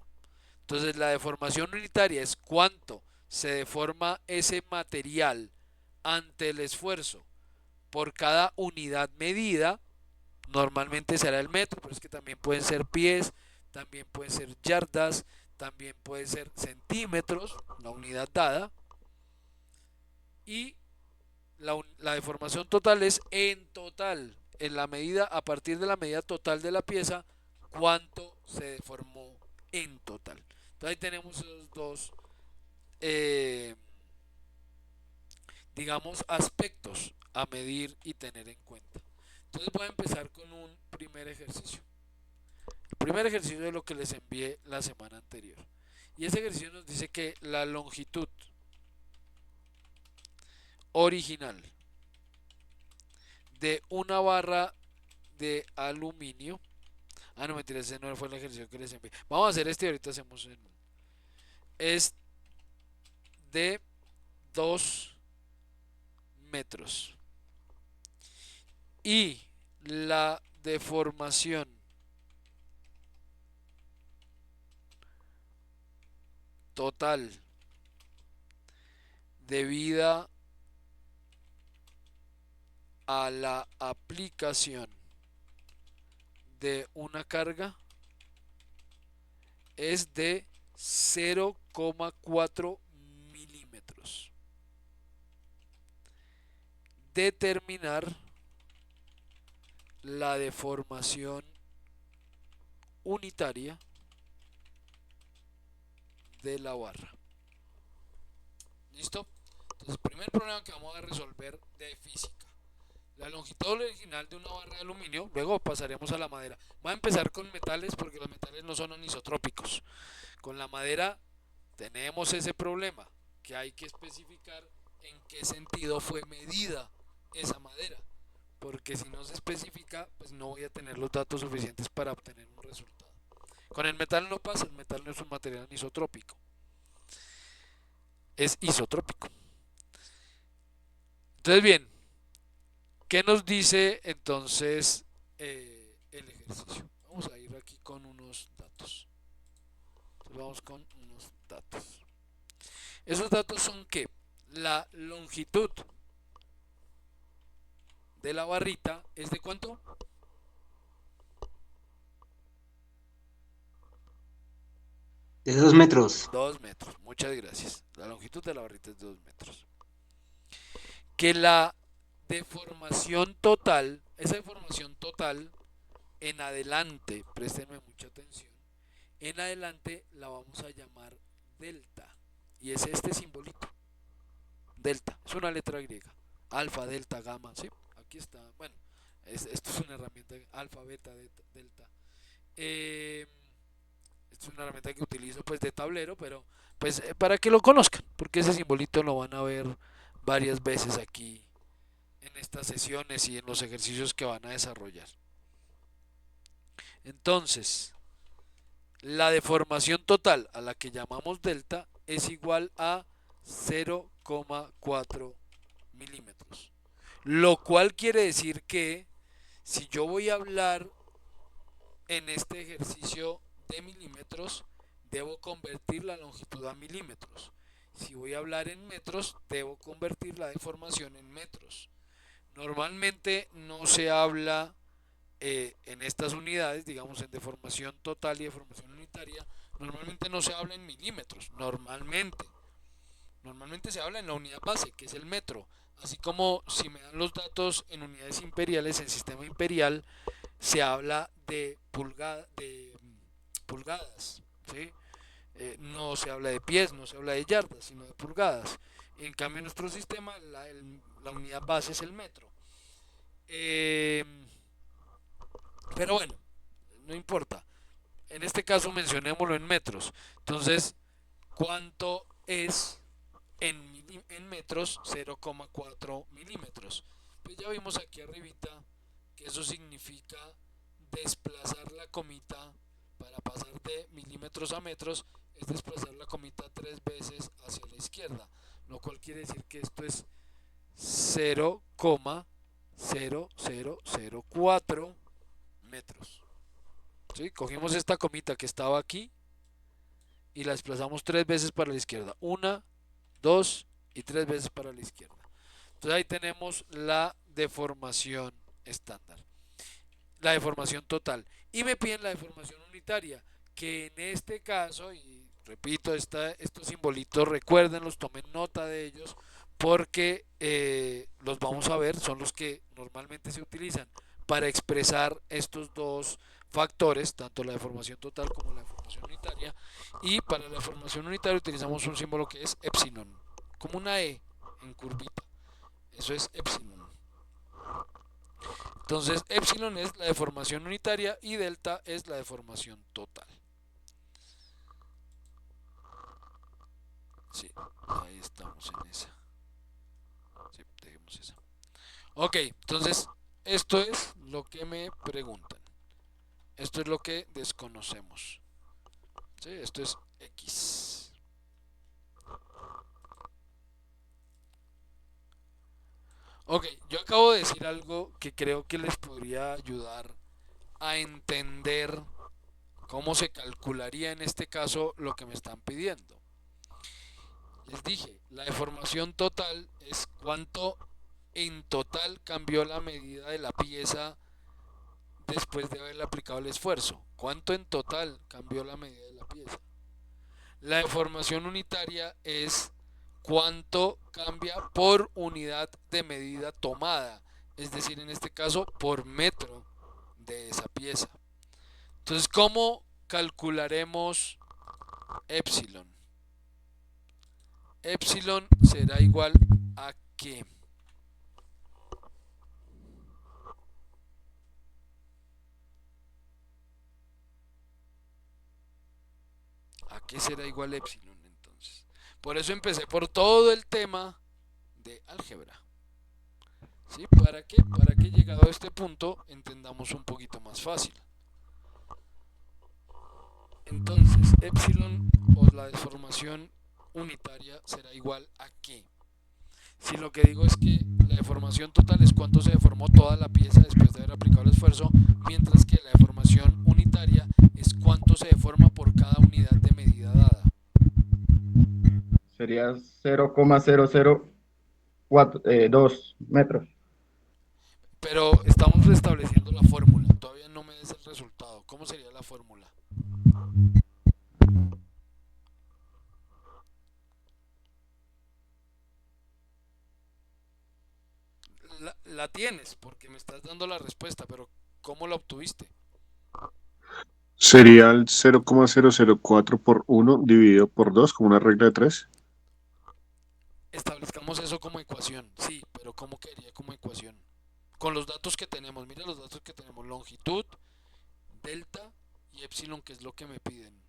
Entonces la deformación unitaria es cuánto se deforma ese material ante el esfuerzo por cada unidad medida. Normalmente será el metro, pero es que también pueden ser pies, también pueden ser yardas, también pueden ser centímetros, la unidad dada. Y la deformación total es en total, en la medida, a partir de la medida total de la pieza, cuánto se deformó en total. Entonces ahí tenemos esos dos, digamos, aspectos a medir y tener en cuenta. Entonces voy a empezar con un primer ejercicio. El primer ejercicio es lo que les envié la semana anterior. Y ese ejercicio nos dice que la longitud original de una barra de aluminio. No, mentira, ese no fue el ejercicio que les envié. Vamos a hacer este y ahorita hacemos el. Es de 2 metros. Y la deformación total debida a la aplicación de una carga es de 0,4 milímetros. Determinar la deformación unitaria de la barra. ¿Listo? Entonces, el primer problema que vamos a resolver de física. La longitud original de una barra de aluminio, luego pasaremos a la madera. Voy a empezar con metales porque los metales no son anisotrópicos. Con la madera tenemos ese problema, que hay que especificar en qué sentido fue medida esa madera. Porque si no se especifica, pues no voy a tener los datos suficientes para obtener un resultado. Con el metal no pasa, el metal no es un material anisotrópico. Es isotrópico. Entonces, bien, ¿qué nos dice entonces el ejercicio? Vamos a ir aquí con unos datos. Entonces vamos con unos datos. Esos datos son que la longitud de la barrita es de ¿cuánto? De 2 metros. 2 metros, muchas gracias. La longitud de la barrita es de 2 metros. Que la deformación total, esa deformación total en adelante, préstenme mucha atención, en adelante la vamos a llamar delta. Y es este simbolito, delta, es una letra griega, alfa, delta, gamma, ¿sí? Aquí está, bueno, esto es una herramienta, alfa, beta, delta. Esta Es una herramienta que utilizo pues de tablero, pero pues para que lo conozcan, porque ese simbolito lo van a ver varias veces aquí en estas sesiones y en los ejercicios que van a desarrollar. Entonces, la deformación total a la que llamamos delta es igual a 0,4 milímetros. Lo cual quiere decir que si yo voy a hablar en este ejercicio de milímetros, debo convertir la longitud a milímetros. Si voy a hablar en metros, debo convertir la deformación en metros. Normalmente no se habla en estas unidades, digamos en deformación total y deformación unitaria, normalmente no se habla en milímetros, normalmente se habla en la unidad base, que es el metro, así como si me dan los datos en unidades imperiales, en sistema imperial, se habla de, pulgadas, ¿sí? No se habla de pies, no se habla de yardas, sino de pulgadas. En cambio en nuestro sistema la unidad base es el metro. Eh, pero bueno, no importa. En este caso mencionémoslo en metros. Entonces, ¿cuánto es en metros? 0,4 milímetros. Pues ya vimos aquí arribita que eso significa desplazar la comita para pasar de milímetros a metros, es desplazar la comita 3 veces hacia la izquierda, lo cual quiere decir que esto es 0,0004 metros. ¿Sí? Cogimos esta comita que estaba aquí y la desplazamos 3 veces para la izquierda. Una, dos y 3 veces para la izquierda. Entonces ahí tenemos la deformación estándar, la deformación total. Y me piden la deformación unitaria, que en este caso, y repito, estos simbolitos recuérdenlos, tomen nota de ellos, porque los vamos a ver, son los que normalmente se utilizan para expresar estos dos factores, tanto la deformación total como la deformación unitaria. Y para la deformación unitaria utilizamos un símbolo que es epsilon, como una E en curvita. Eso es epsilon. Entonces, epsilon es la deformación unitaria y delta es la deformación total. Sí, ahí estamos en esa. Sí, dejemos esa. Ok, entonces, esto es lo que me preguntan. Esto es lo que desconocemos. Sí, esto es X. Ok, yo acabo de decir algo que creo que les podría ayudar a entender cómo se calcularía en este caso lo que me están pidiendo. Les dije, la deformación total es cuánto en total cambió la medida de la pieza después de haberle aplicado el esfuerzo. ¿Cuánto en total cambió la medida de la pieza? La deformación unitaria es cuánto cambia por unidad de medida tomada, es decir, en este caso por metro de esa pieza. Entonces, ¿cómo calcularemos epsilon? Epsilon será igual a ¿qué? ¿A qué será igual epsilon entonces? Por eso empecé por todo el tema de álgebra. ¿Sí? ¿Para qué? Para que llegado a este punto entendamos un poquito más fácil. Entonces, epsilon o la deformación unitaria será igual a ¿qué? Si lo que digo es que la deformación total es cuánto se deformó toda la pieza después de haber aplicado el esfuerzo, mientras que la deformación unitaria es cuánto se deforma por cada unidad de medida dada. Sería 0,002 metros. Pero estamos estableciendo la fórmula, todavía no me des el resultado. ¿Cómo sería la fórmula? La tienes porque me estás dando la respuesta, pero ¿cómo la obtuviste? Sería el 0,004 por 1 dividido por 2 como una regla de 3. Establezcamos eso como ecuación, sí, pero ¿cómo quedaría como ecuación? Con los datos que tenemos, mira los datos que tenemos, longitud, delta y epsilon, que es lo que me piden.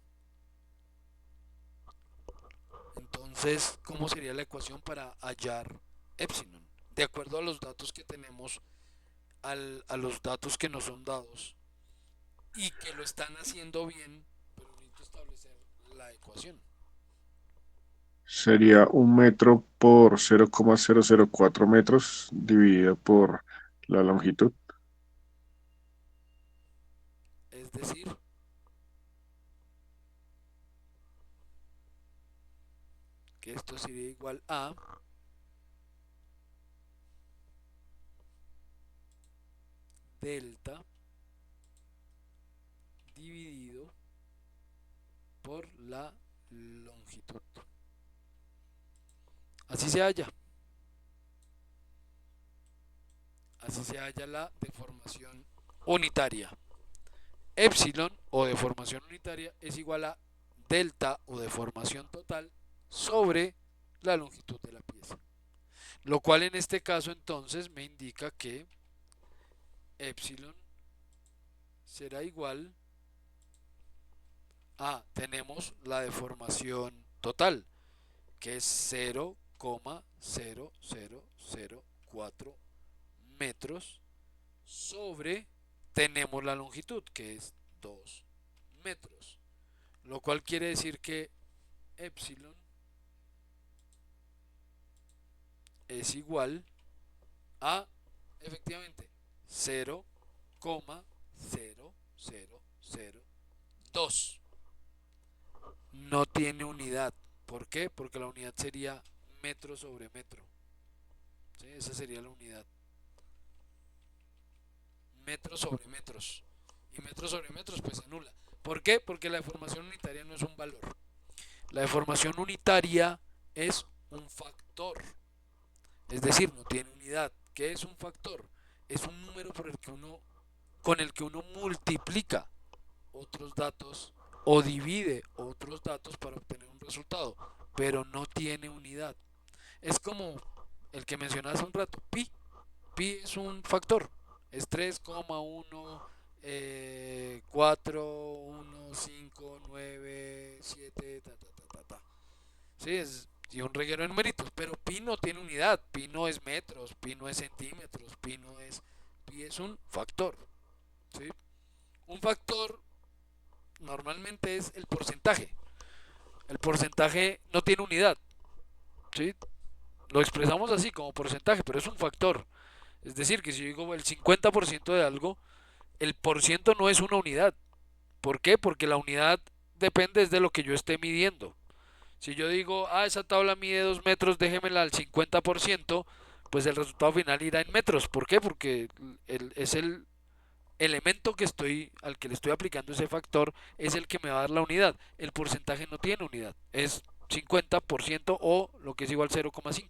Entonces, ¿cómo sería la ecuación para hallar epsilon? De acuerdo a los datos que tenemos, a los datos que nos son dados y que lo están haciendo bien, pero necesito establecer la ecuación. Sería 1 metro por 0,004 metros dividido por la longitud. Es decir, que esto sería igual a delta dividido por la longitud. Así se halla. Así se halla la deformación unitaria. Epsilon o deformación unitaria es igual a delta o deformación total sobre la longitud de la pieza. Lo cual en este caso entonces me indica que epsilon será igual a, tenemos la deformación total, que es 0,0004 metros sobre, tenemos la longitud, que es 2 metros. Lo cual quiere decir que epsilon es igual a, efectivamente, 0,0002. No tiene unidad. ¿Por qué? Porque la unidad sería metro sobre metro. ¿Sí? Esa sería la unidad. Metros sobre metros. Y metros sobre metros pues se anula. ¿Por qué? Porque la deformación unitaria no es un valor. La deformación unitaria es un factor. Es decir, no tiene unidad. ¿Qué es un factor? Es un número con el que uno multiplica otros datos o divide otros datos para obtener un resultado, pero no tiene unidad. Es como el que mencioné hace un rato, pi. Pi es un factor, es 3,1, 4, 1, 5, 9, 7, ta, ta, ta, ta, ta. Sí, es y un reguero de numeritos, pero pi no tiene unidad, pi no es metros, pi no es centímetros, pi es un factor. ¿Sí? Un factor normalmente es el porcentaje. El porcentaje no tiene unidad. ¿Sí? Lo expresamos así como porcentaje, pero es un factor. Es decir, que si yo digo el 50% de algo, el por ciento no es una unidad. ¿Por qué? Porque la unidad depende de lo que yo esté midiendo. Si yo digo, esa tabla mide 2 metros, déjemela al 50%, pues el resultado final irá en metros. ¿Por qué? Porque es el elemento al que le estoy aplicando ese factor es el que me va a dar la unidad. El porcentaje no tiene unidad, es 50% o lo que es igual 0,5.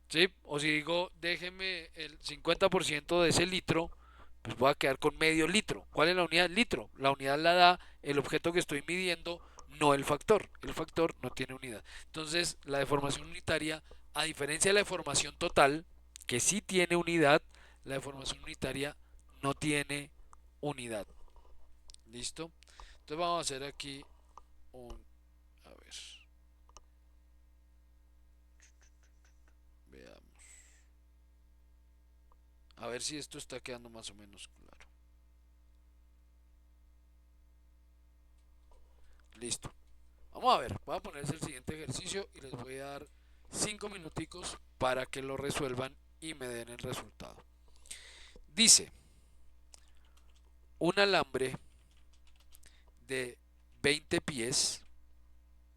¿Sí? O si digo, déjeme el 50% de ese litro, pues voy a quedar con medio litro. ¿Cuál es la unidad? Litro. La unidad la da el objeto que estoy midiendo, no el factor. El factor no tiene unidad. Entonces, la deformación unitaria, a diferencia de la deformación total, que sí tiene unidad, la deformación unitaria no tiene unidad. ¿Listo? Entonces vamos a hacer aquí a ver, veamos. A ver si esto está quedando más o menos claro. Listo. Vamos a ver, voy a ponerse el siguiente ejercicio y les voy a dar 5 minuticos para que lo resuelvan y me den el resultado. Dice, un alambre de 20 pies,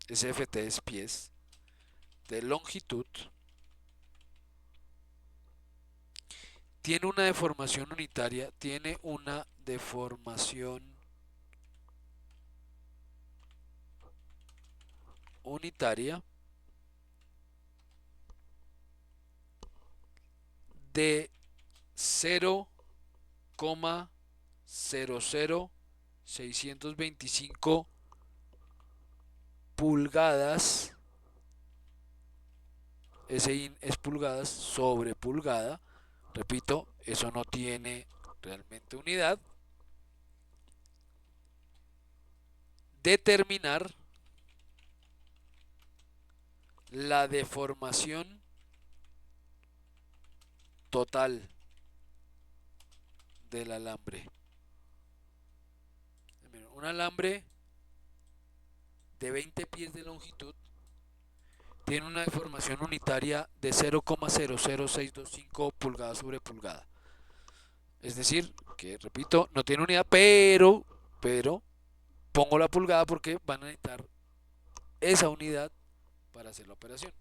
SFT es pies, de longitud, tiene una deformación unitaria de 0,00625 pulgadas. Ese es pulgadas sobre pulgada. Repito, eso no tiene realmente unidad. Determinar la deformación total del alambre. Un alambre de 20 pies de longitud tiene una deformación unitaria de 0,00625 pulgada sobre pulgada. Es decir, que repito, no tiene unidad, pero pongo la pulgada porque van a necesitar esa unidad para hacer la operación.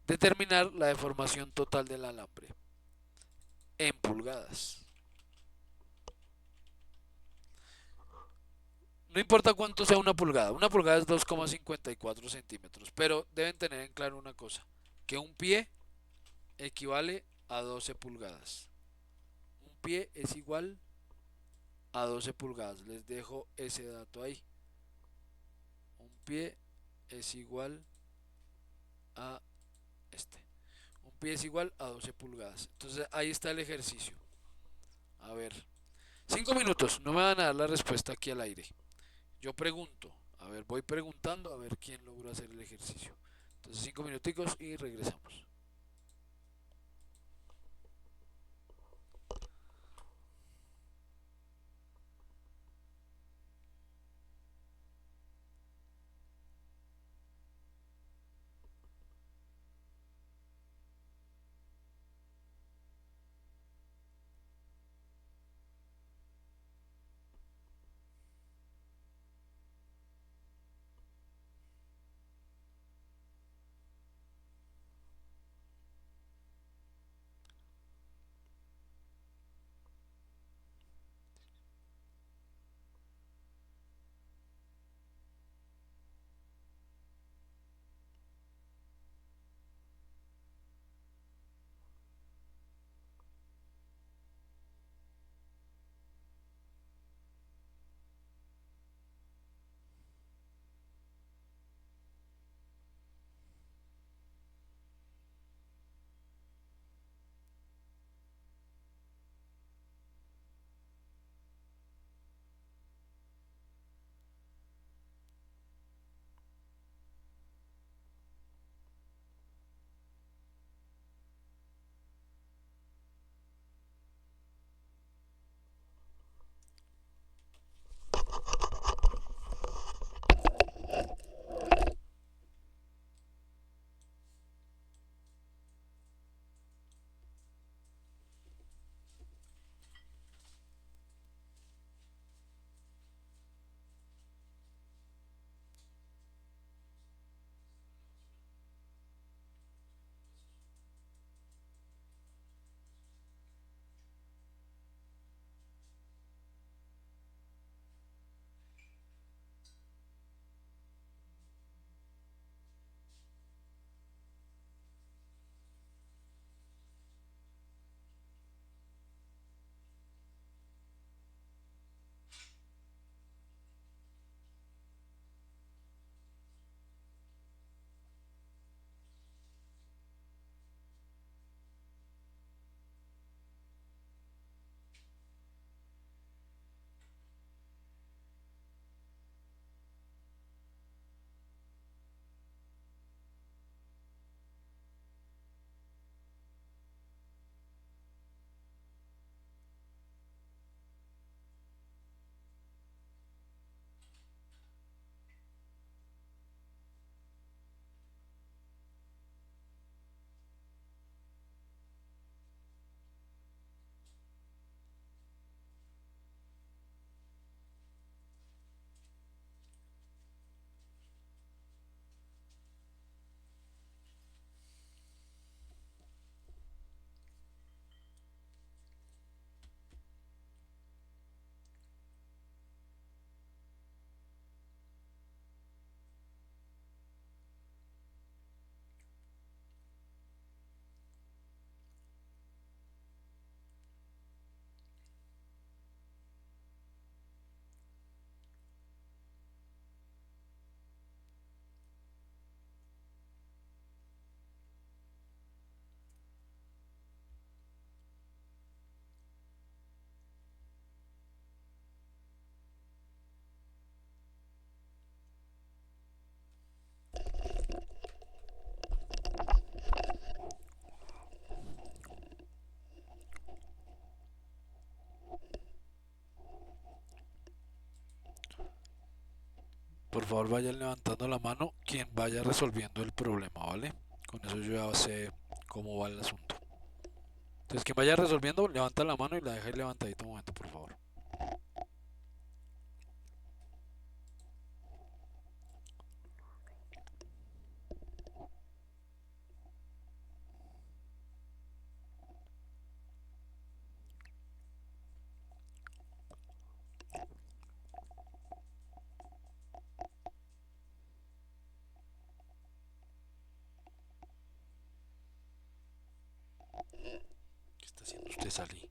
Determinar la deformación total del alambre en pulgadas. No importa cuánto sea una pulgada es 2,54 centímetros, pero deben tener en claro una cosa, que un pie equivale a 12 pulgadas. Un pie es igual a 12 pulgadas, les dejo ese dato ahí. Un pie es igual a este. Un pie es igual a 12 pulgadas. Entonces ahí está el ejercicio. A ver, 5 minutos, no me van a dar la respuesta aquí al aire. Yo pregunto, a ver, voy preguntando a ver quién logró hacer el ejercicio. Entonces 5 minuticos y regresamos. por favor vayan levantando la mano quien vaya resolviendo el problema, ¿vale? Con eso yo ya sé cómo va el asunto. Entonces, quien vaya resolviendo, levanta la mano y la deja ahí levantadita un momento, por favor. ¿Qué está haciendo usted, Sally?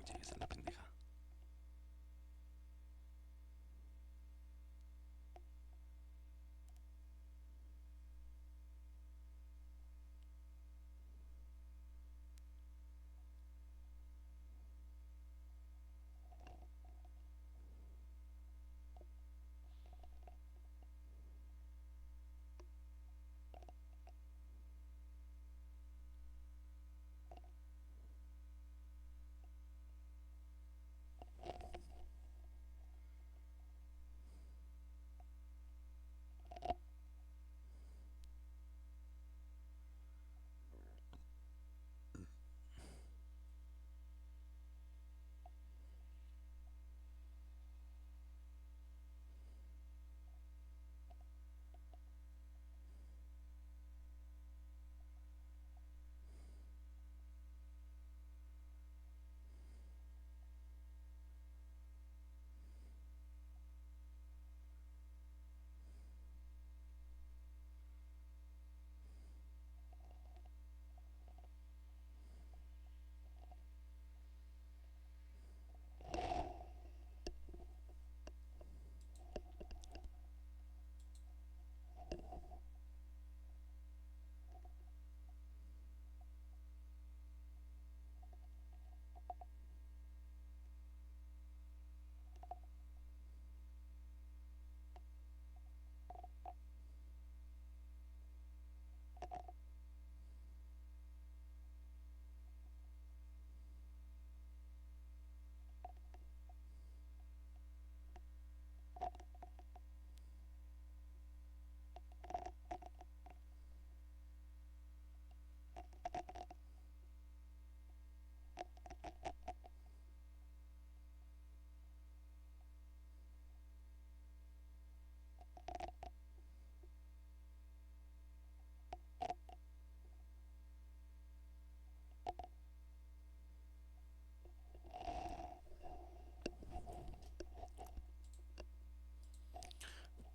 Llévese la pendeja.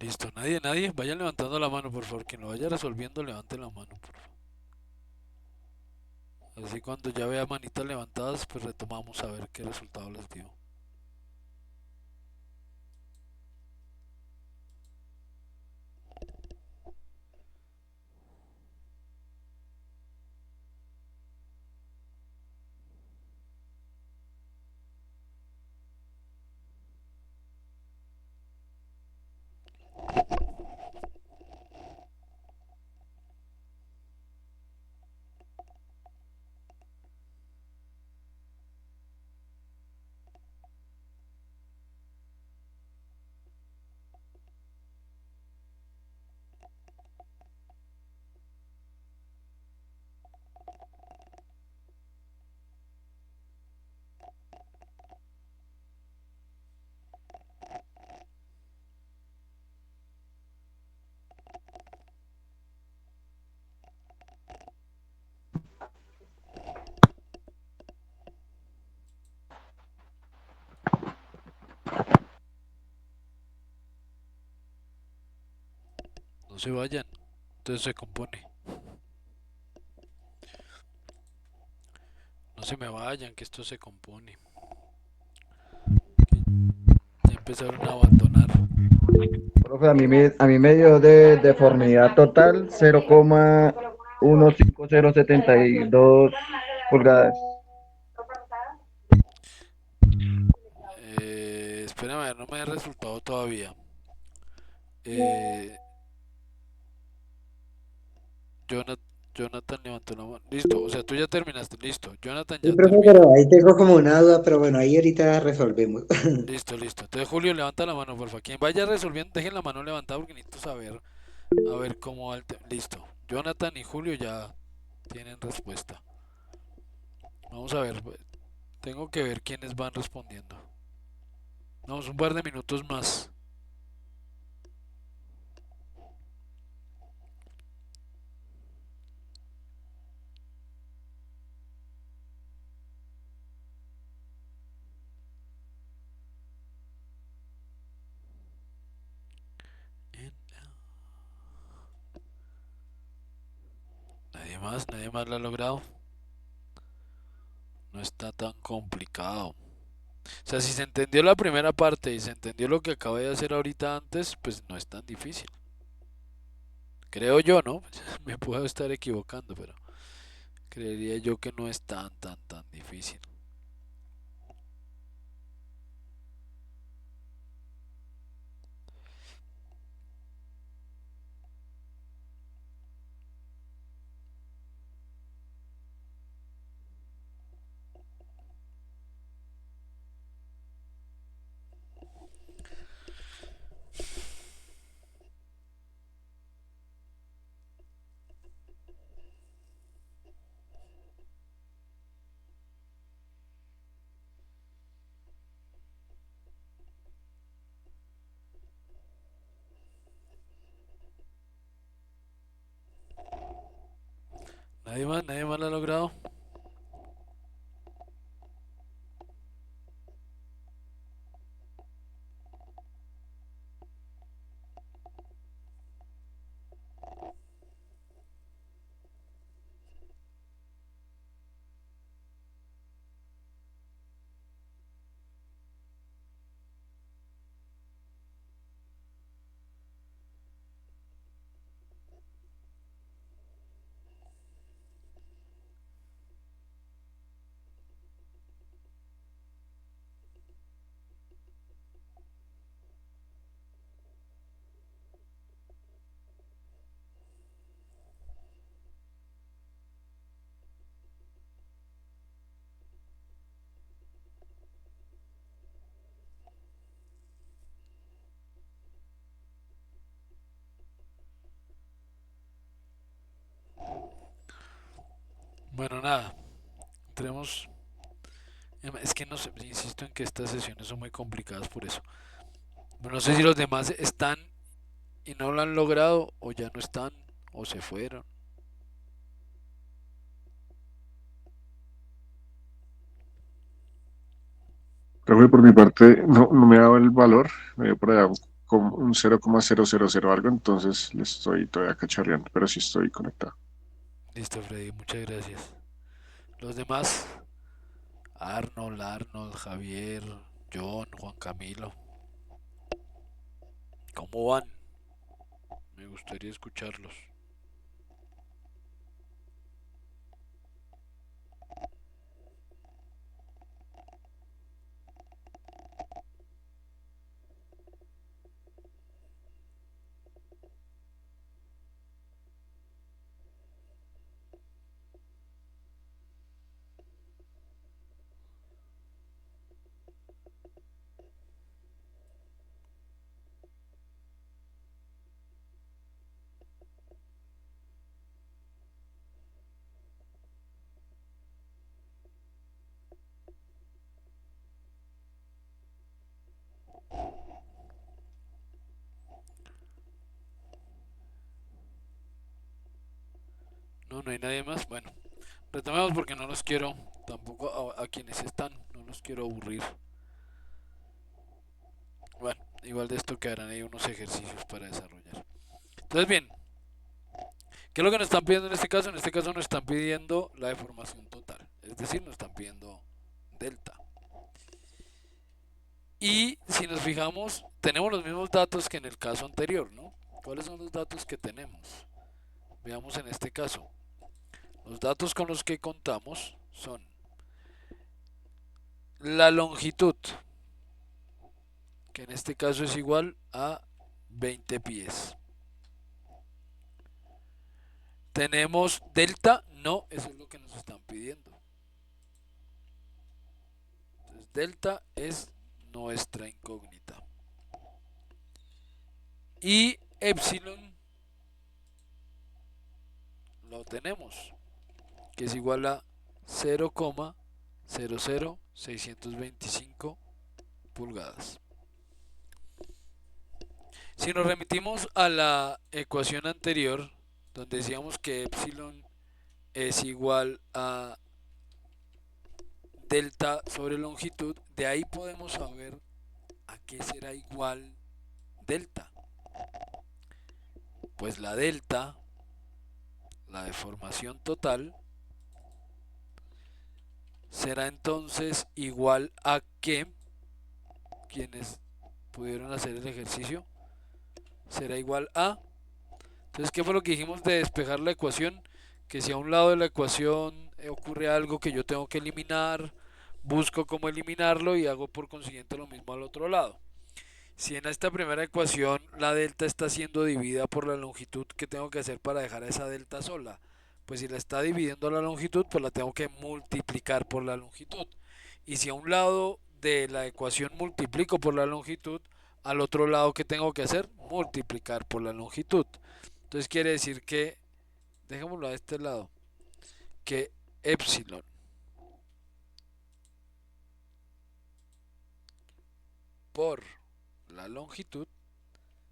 Listo, nadie, vayan levantando la mano, por favor. Quien lo vaya resolviendo, levante la mano, por favor. Así cuando ya vea manitas levantadas, pues retomamos a ver qué resultado les dio. No se vayan, entonces se compone. No se me vayan, que esto se compone. Ya empezaron a abandonar. Profe, a mí me dio de deformidad total 0,15072 pulgadas. Espérame, a ver, no me ha resultado todavía. Eh, Jonathan, Jonathan levantó la mano. Listo, o sea, tú ya terminaste. Listo, Jonathan Sí, ya profe, terminó. pero ahí tengo como una duda, pero bueno, ahí ahorita resolvemos. Listo, listo. Entonces, Julio, levanta la mano, porfa. Quien vaya resolviendo, dejen la mano levantada porque necesito saber a ver cómo va Listo. Jonathan y Julio ya tienen respuesta. Vamos a ver. Tengo que ver quiénes van respondiendo. Vamos, un par de minutos más. Nadie más lo ha logrado. No está tan complicado. O sea, si se entendió la primera parte y se entendió lo que acabé de hacer ahorita antes, pues no es tan difícil. Creo yo, ¿no? Me puedo estar equivocando, pero creería yo que no es tan difícil. Nadie más lo ha logrado. Bueno, nada. Entremos. Es que no sé, insisto en que estas sesiones son muy complicadas por eso. No sé si los demás están y no lo han logrado, o ya no están, o se fueron. Profe, por mi parte, no me ha dado el valor, me dio por allá como un 0,000 algo, entonces le estoy todavía cacharreando, pero sí estoy conectado. Listo, Freddy, muchas gracias. Los demás, Arnold, Javier, John, Juan Camilo, ¿cómo van? Me gustaría escucharlos. No, no hay nadie más. Bueno, retomemos porque no los quiero, tampoco a quienes están, no los quiero aburrir. Bueno, igual de esto quedarán ahí unos ejercicios para desarrollar. Entonces, bien, ¿qué es lo que nos están pidiendo en este caso? En este caso nos están pidiendo la deformación total, es decir, nos están pidiendo delta. Y si nos fijamos, tenemos los mismos datos que en el caso anterior, ¿no? ¿Cuáles son los datos que tenemos? Veamos en este caso. Los datos con los que contamos son la longitud, que en este caso es igual a 20 pies. Tenemos delta, no, eso es lo que nos están pidiendo. Entonces, delta es nuestra incógnita. Y epsilon lo tenemos, que es igual a 0,00625 pulgadas. Si nos remitimos a la ecuación anterior, donde decíamos que epsilon es igual a delta sobre longitud, de ahí podemos saber a qué será igual delta. Pues la delta, la deformación total, será entonces igual a que, quienes pudieron hacer el ejercicio, será igual a, entonces ¿qué fue lo que dijimos de despejar la ecuación? Que si a un lado de la ecuación ocurre algo que yo tengo que eliminar, busco cómo eliminarlo y hago por consiguiente lo mismo al otro lado. Si en esta primera ecuación la delta está siendo dividida por la longitud, ¿qué tengo que hacer para dejar a esa delta sola? Pues si la está dividiendo la longitud, pues la tengo que multiplicar por la longitud. Y si a un lado de la ecuación multiplico por la longitud, al otro lado, ¿qué tengo que hacer? Multiplicar por la longitud. Entonces quiere decir que, dejémoslo a este lado, que epsilon por la longitud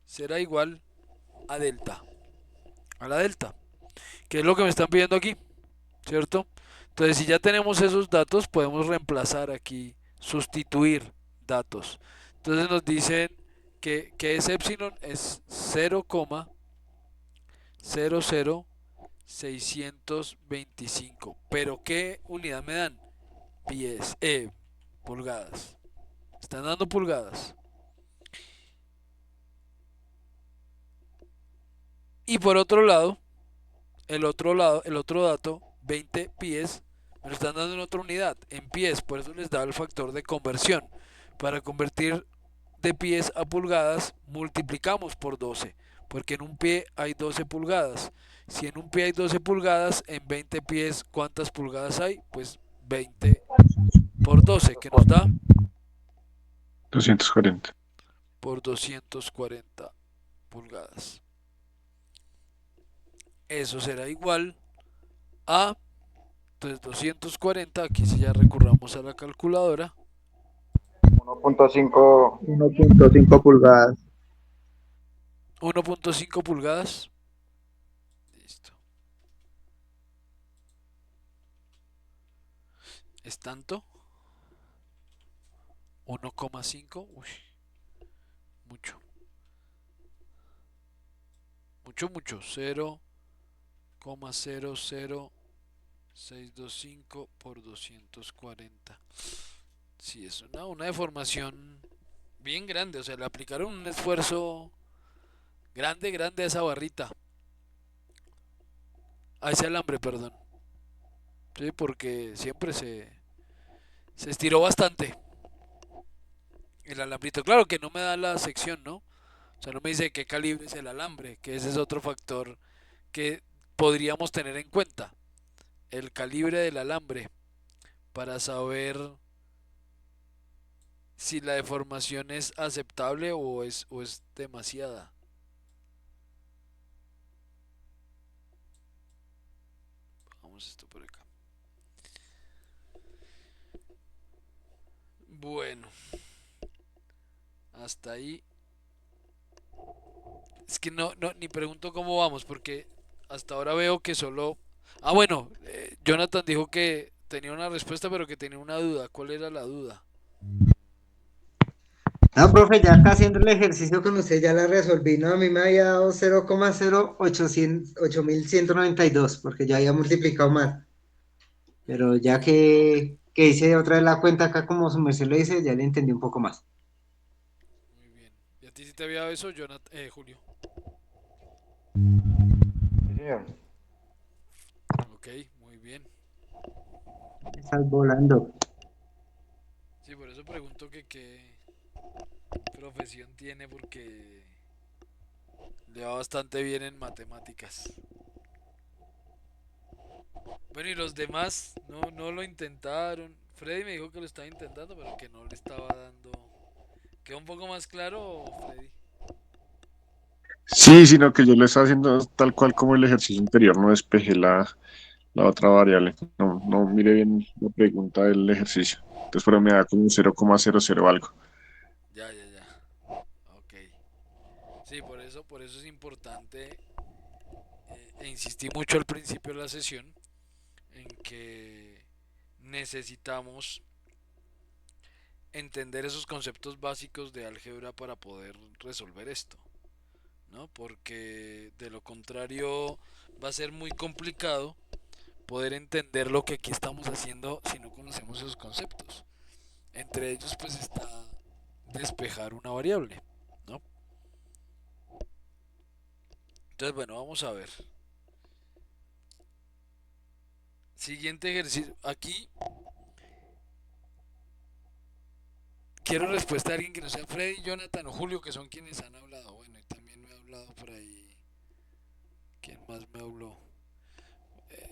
será igual a delta, a la delta, que es lo que me están pidiendo aquí, ¿cierto? Entonces, si ya tenemos esos datos, podemos reemplazar aquí, sustituir datos. Entonces nos dicen que es epsilon es 0,00625. Pero ¿qué unidad me dan? Pies, pulgadas. Están dando pulgadas. Y por otro lado, el otro dato, 20 pies, me lo están dando en otra unidad, en pies, por eso les da el factor de conversión. Para convertir de pies a pulgadas, multiplicamos por 12, porque en un pie hay 12 pulgadas. Si en un pie hay 12 pulgadas, en 20 pies, ¿cuántas pulgadas hay? Pues 20 por 12, que nos da 240. por 240 pulgadas. Eso será igual a, entonces 240, aquí si ya recurramos a la calculadora, 1.5. 1.5 pulgadas. 1.5 pulgadas. Listo. ¿Es tanto? 1,5. Uy, mucho. Mucho. 0,00625 por 240. Sí, es una deformación bien grande. O sea, le aplicaron un esfuerzo grande a esa barrita. A ese alambre, perdón. Sí, porque siempre se estiró bastante el alambrito. Claro que no me da la sección, ¿no? O sea, no me dice qué calibre es el alambre, que ese es otro factor que podríamos tener en cuenta. El calibre del alambre para saber si la deformación es aceptable o es demasiada. Vamos esto por acá. Bueno, hasta ahí. Es que no, ni pregunto cómo vamos, porque hasta ahora veo que solo... Ah, bueno, Jonathan dijo que tenía una respuesta, pero que tenía una duda. ¿Cuál era la duda? No, profe, ya acá haciendo el ejercicio con usted ya la resolví, ¿no? A mí me había dado 0,08192 porque ya había multiplicado más. Pero ya que hice otra vez la cuenta acá como su merced lo dice, ya le entendí un poco más. Muy bien. ¿Y a ti sí te había dado eso, Jonathan, Julio? Sí, señor. Ok, muy bien. Estás volando. Sí, por eso pregunto que qué profesión tiene, porque le va bastante bien en matemáticas. Bueno, y los demás no lo intentaron. Freddy me dijo que lo estaba intentando, pero que no le estaba dando. ¿Quedó un poco más claro, Freddy? Sí, sino que yo lo estaba haciendo tal cual como el ejercicio anterior, no despejé la otra variable. No mire bien la pregunta del ejercicio. Entonces, pero me da como un 0,00 algo. Ya. Ok. Sí, por eso es importante, e insistí mucho al principio de la sesión, en que necesitamos entender esos conceptos básicos de álgebra para poder resolver esto, ¿no? Porque de lo contrario va a ser muy complicado poder entender lo que aquí estamos haciendo si no conocemos esos conceptos. Entre ellos pues está despejar una variable, ¿no? Entonces bueno, vamos a ver. Siguiente ejercicio. Aquí quiero respuesta de alguien que no sea Freddy, Jonathan o Julio, que son quienes han hablado. Bueno, y también me ha hablado por ahí. ¿Quién más me habló?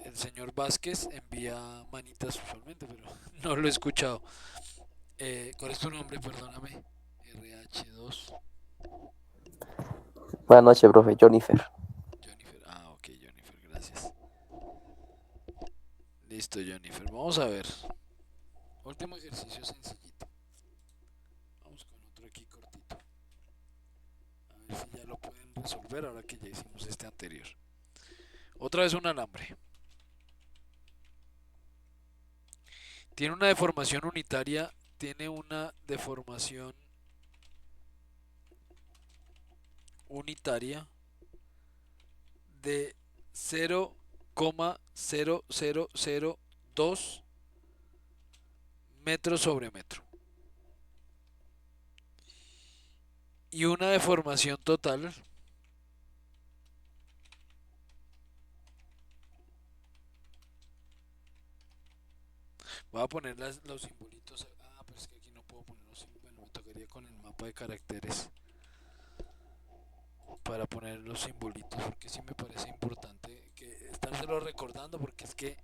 El señor Vázquez envía manitas usualmente, pero no lo he escuchado. ¿Cuál es tu nombre? Perdóname. RH2. Buenas noches, profe. Jonathan. Jennifer. Ah, ok, Jennifer, gracias. Listo, Jennifer. Vamos a ver. Último ejercicio sencillito. Vamos con otro aquí cortito. A ver si ya lo pueden resolver ahora que ya hicimos este anterior. Otra vez un alambre. Tiene una deformación unitaria. Tiene una deformación unitaria de 0,0002 metros sobre metro. Y una deformación total voy a poner los simbolitos. Ah, pero es que aquí no puedo poner los simbolitos. Bueno, me tocaría con el mapa de caracteres para poner los simbolitos, porque sí me parece importante que estárselo recordando, porque es que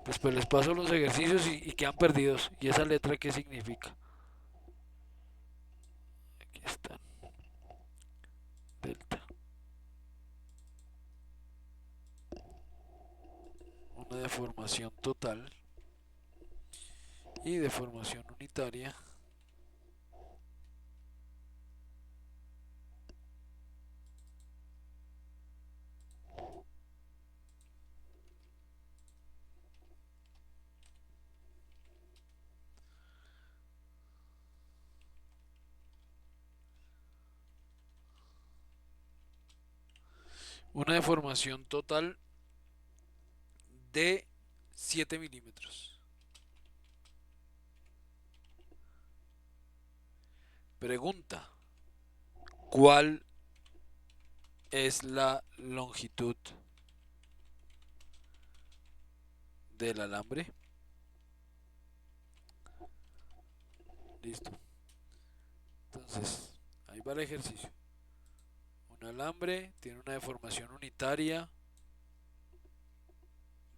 después les paso los ejercicios y quedan perdidos. ¿Y esa letra qué significa? Aquí están. Delta. Una deformación total y deformación unitaria. Una deformación total de 7 milímetros. Pregunta, ¿cuál es la longitud del alambre? Listo. Entonces, ahí va el ejercicio. Un alambre tiene una deformación unitaria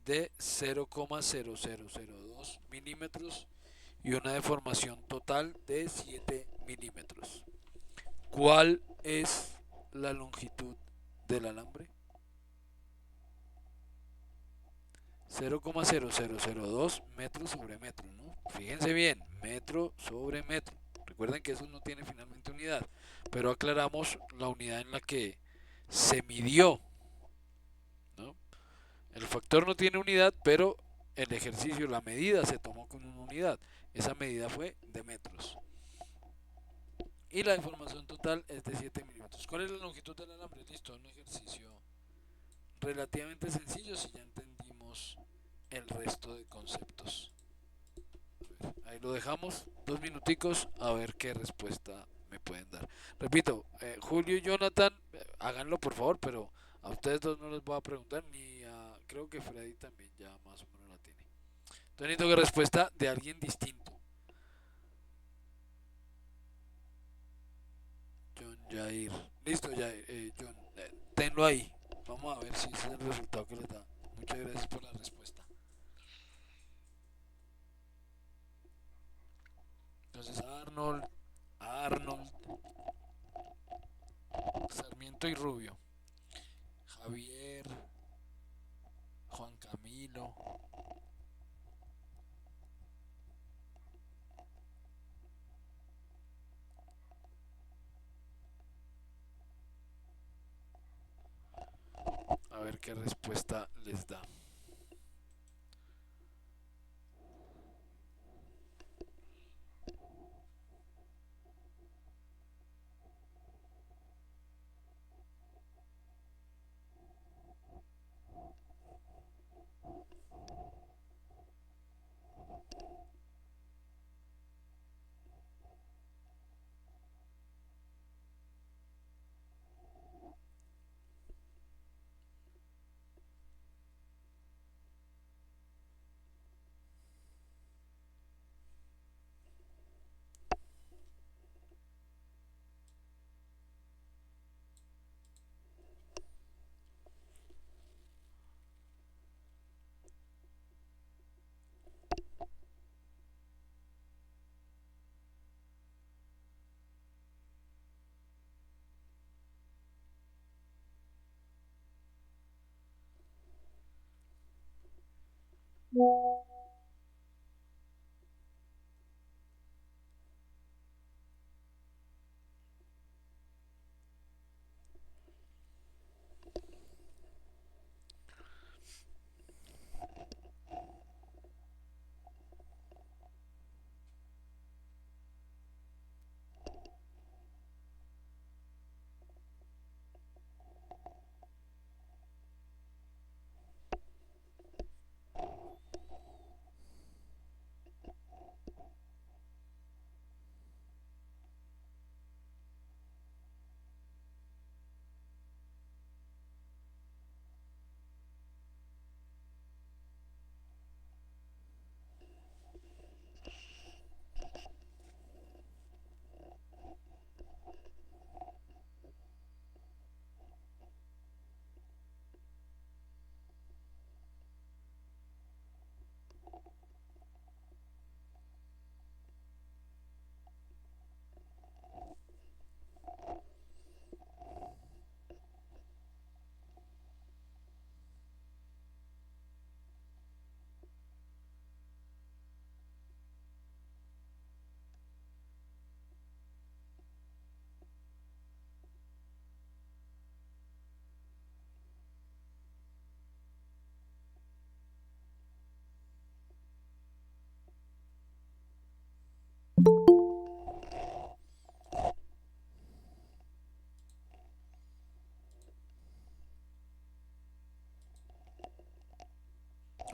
de 0,0002 milímetros y una deformación total de 7 milímetros. ¿Cuál es la longitud del alambre? 0,0002 metros sobre metro, ¿no? Fíjense bien, metro sobre metro. Recuerden que eso no tiene finalmente unidad, pero aclaramos la unidad en la que se midió, ¿no? El factor no tiene unidad, pero el ejercicio, la medida se tomó con una unidad. Esa medida fue de metros. Y la deformación total es de 7 milímetros. ¿Cuál es la longitud del alambre? Listo, un ejercicio relativamente sencillo si ya entendimos el resto de conceptos. Ahí lo dejamos, 2 minuticos, a ver qué respuesta me pueden dar. Repito, Julio y Jonathan, háganlo por favor, pero a ustedes dos no les voy a preguntar, ni a, creo que Freddy también ya más o menos la tiene. Entonces necesito que respuesta de alguien distinto. John Jair. Listo, Jair, John, tenlo ahí. Vamos a ver si ese es el resultado que les da. Muchas gracias por la respuesta. Entonces Arnold, Sarmiento y Rubio, Javier, Juan Camilo. A ver qué respuesta les da.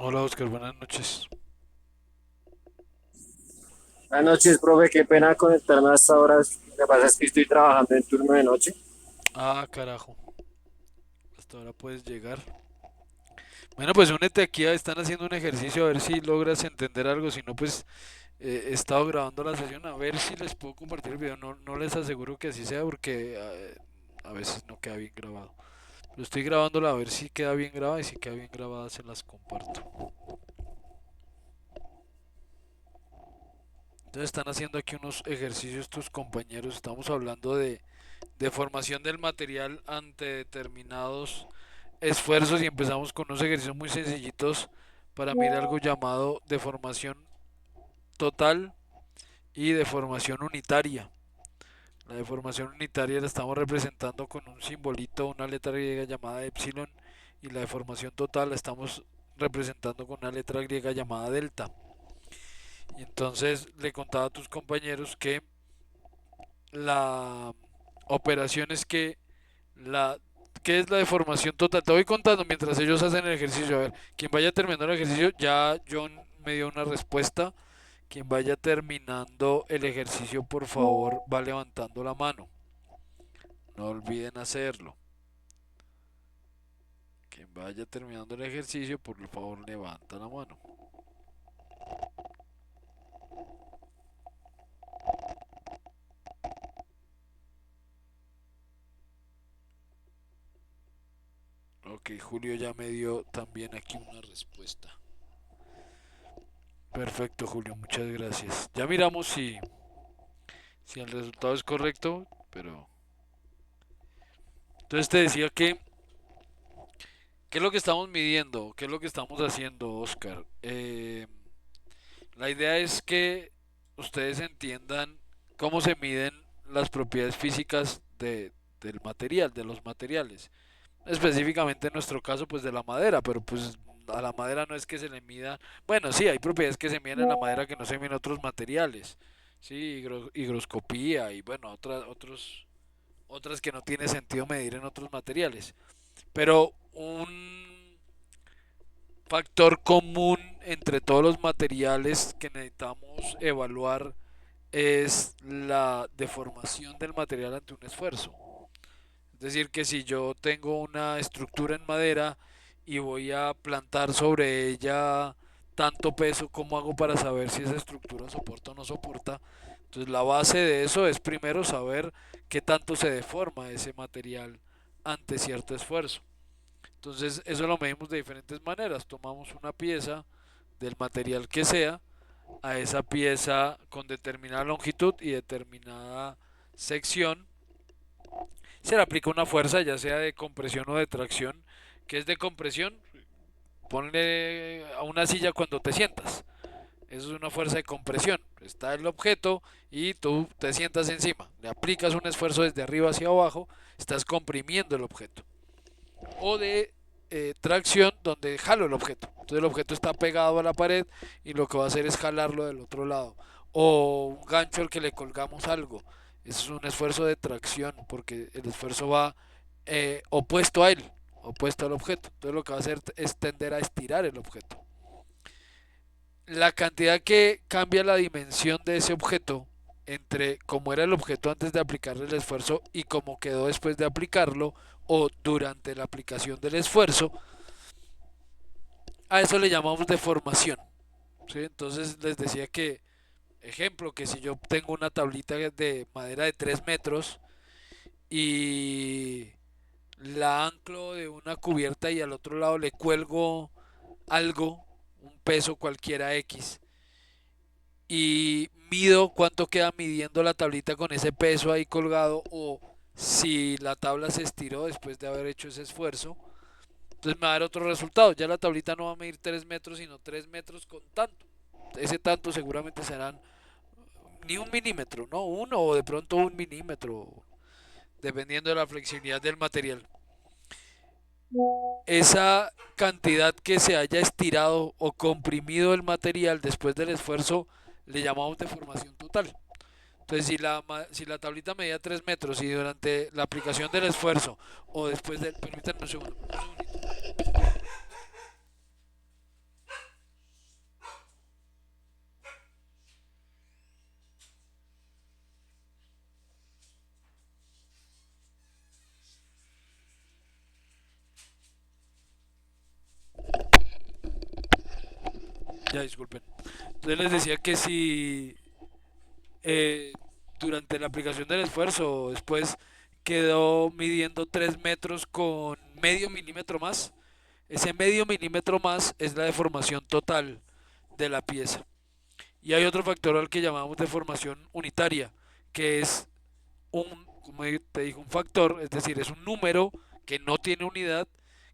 Hola Oscar, buenas noches. Buenas noches, profe. Qué pena conectarme a esta hora. Lo que pasa es que estoy trabajando en turno de noche. Ah, carajo. Hasta ahora puedes llegar. Bueno, pues únete aquí, están haciendo un ejercicio a ver si logras entender algo. Si no, pues he estado grabando la sesión a ver si les puedo compartir el video. No, no les aseguro que así sea porque a veces no queda bien grabado. Pero estoy grabándola a ver si queda bien grabada y si queda bien grabada se las comparto. Entonces están haciendo aquí unos ejercicios tus compañeros. Estamos hablando de formación del material ante determinados esfuerzos y empezamos con unos ejercicios muy sencillitos para mirar algo llamado deformación total y deformación unitaria. La deformación unitaria la estamos representando con un simbolito, una letra griega llamada epsilon, y la deformación total la estamos representando con una letra griega llamada delta. Y entonces le contaba a tus compañeros que la operación es que la ¿qué es la deformación total? Te voy contando mientras ellos hacen el ejercicio. A ver, quien vaya terminando el ejercicio, ya John me dio una respuesta. Quien vaya terminando el ejercicio, por favor, va levantando la mano. No olviden hacerlo. Quien vaya terminando el ejercicio, por favor, levanta la mano. Ok, Julio ya me dio también aquí una respuesta. Perfecto, Julio, muchas gracias. Ya miramos si el resultado es correcto, pero... Entonces te decía que, ¿qué es lo que estamos midiendo? ¿Qué es lo que estamos haciendo, Oscar? La idea es que ustedes entiendan cómo se miden las propiedades físicas del material, de los materiales. Específicamente en nuestro caso, pues de la madera, pero pues a la madera no es que se le mida. Bueno, sí, hay propiedades que se miden en la madera que no se miden en otros materiales. Sí, higroscopía y bueno, otras que no tiene sentido medir en otros materiales. Pero un factor común entre todos los materiales que necesitamos evaluar es la deformación del material ante un esfuerzo. Es decir, que si yo tengo una estructura en madera y voy a plantar sobre ella tanto peso, ¿cómo hago para saber si esa estructura soporta o no soporta? Entonces la base de eso es primero saber qué tanto se deforma ese material ante cierto esfuerzo. Entonces eso lo medimos de diferentes maneras. Tomamos una pieza del material que sea, a esa pieza con determinada longitud y determinada sección se le aplica una fuerza, ya sea de compresión o de tracción. Que es de compresión? Ponle a una silla cuando te sientas. Eso es una fuerza de compresión. Está el objeto y tú te sientas encima. Le aplicas un esfuerzo desde arriba hacia abajo, estás comprimiendo el objeto. O de tracción, donde jalo el objeto. Entonces el objeto está pegado a la pared y lo que va a hacer es jalarlo del otro lado. O un gancho al que le colgamos algo. Eso es un esfuerzo de tracción porque el esfuerzo va opuesto a él, opuesto al objeto. Entonces lo que va a hacer es tender a estirar el objeto. La cantidad que cambia la dimensión de ese objeto entre cómo era el objeto antes de aplicarle el esfuerzo y cómo quedó después de aplicarlo o durante la aplicación del esfuerzo, a eso le llamamos deformación. ¿Sí? Entonces les decía que, ejemplo, que si yo tengo una tablita de madera de 3 metros y la anclo de una cubierta y al otro lado le cuelgo algo, un peso cualquiera X, y mido cuánto queda midiendo la tablita con ese peso ahí colgado o si la tabla se estiró después de haber hecho ese esfuerzo, entonces me va a dar otro resultado. Ya la tablita no va a medir 3 metros, sino 3 metros con tanto. Ese tanto seguramente serán ni un milímetro, ¿no? Uno o de pronto un milímetro, dependiendo de la flexibilidad del material. Esa cantidad que se haya estirado o comprimido el material después del esfuerzo le llamamos deformación total. Entonces, si la tablita medía 3 metros y durante la aplicación del esfuerzo o después del... Permítanme un segundo, un segundito. Ya disculpen. Entonces les decía que si eh, durante la aplicación del esfuerzo después quedó midiendo 3 metros con medio milímetro más, ese medio milímetro más es la deformación total de la pieza. Y hay otro factor al que llamamos deformación unitaria, que es como te digo, un factor, es decir, es un número que no tiene unidad,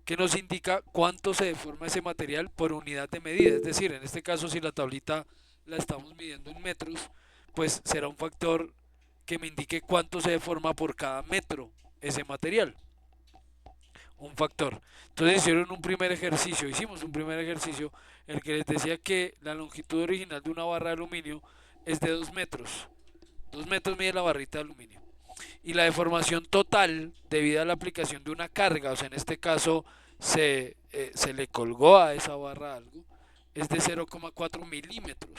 que nos indica cuánto se deforma ese material por unidad de medida. Es decir, en este caso, si la tablita la estamos midiendo en metros, pues será un factor que me indique cuánto se deforma por cada metro ese material. Un factor. Entonces hicimos un primer ejercicio, en el que les decía que la longitud original de una barra de aluminio es de 2 metros. 2 metros mide la barrita de aluminio. Y la deformación total debido a la aplicación de una carga, o sea, en este caso se le colgó a esa barra algo, es de 0,4 milímetros.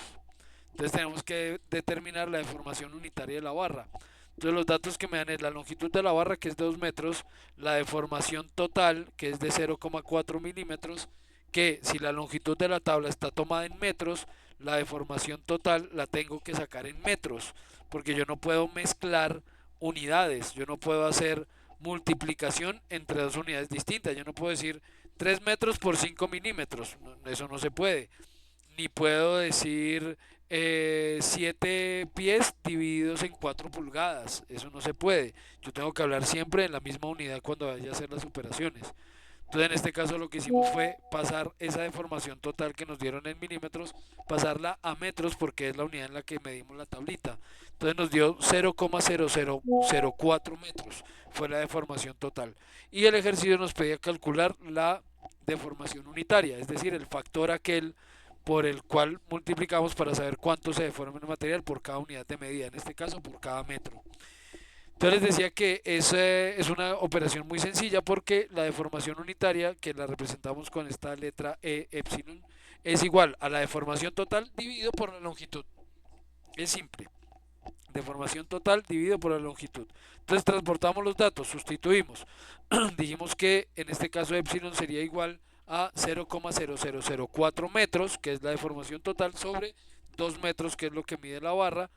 Entonces tenemos que determinar la deformación unitaria de la barra. Entonces los datos que me dan es la longitud de la barra, que es de 2 metros, la deformación total, que es de 0,4 milímetros, que si la longitud de la tabla está tomada en metros, la deformación total la tengo que sacar en metros, porque yo no puedo mezclar unidades, yo no puedo hacer multiplicación entre dos unidades distintas, yo no puedo decir 3 metros por 5 milímetros, eso no se puede, ni puedo decir 7 pies divididos en 4 pulgadas. Eso no se puede. Yo tengo que hablar siempre en la misma unidad cuando vaya a hacer las operaciones. Entonces en este caso lo que hicimos fue pasar esa deformación total que nos dieron en milímetros, pasarla a metros porque es la unidad en la que medimos la tablita. Entonces nos dio 0,0004 metros, fue la deformación total. Y el ejercicio nos pedía calcular la deformación unitaria, es decir, el factor aquel por el cual multiplicamos para saber cuánto se deforma el material por cada unidad de medida, en este caso por cada metro. Entonces les decía que es una operación muy sencilla porque la deformación unitaria, que la representamos con esta letra E, epsilon, es igual a la deformación total dividido por la longitud. Es simple. Deformación total dividido por la longitud. Entonces transportamos los datos, sustituimos. Dijimos que en este caso epsilon sería igual a 0,0004 metros, que es la deformación total, sobre 2 metros, que es lo que mide la barra,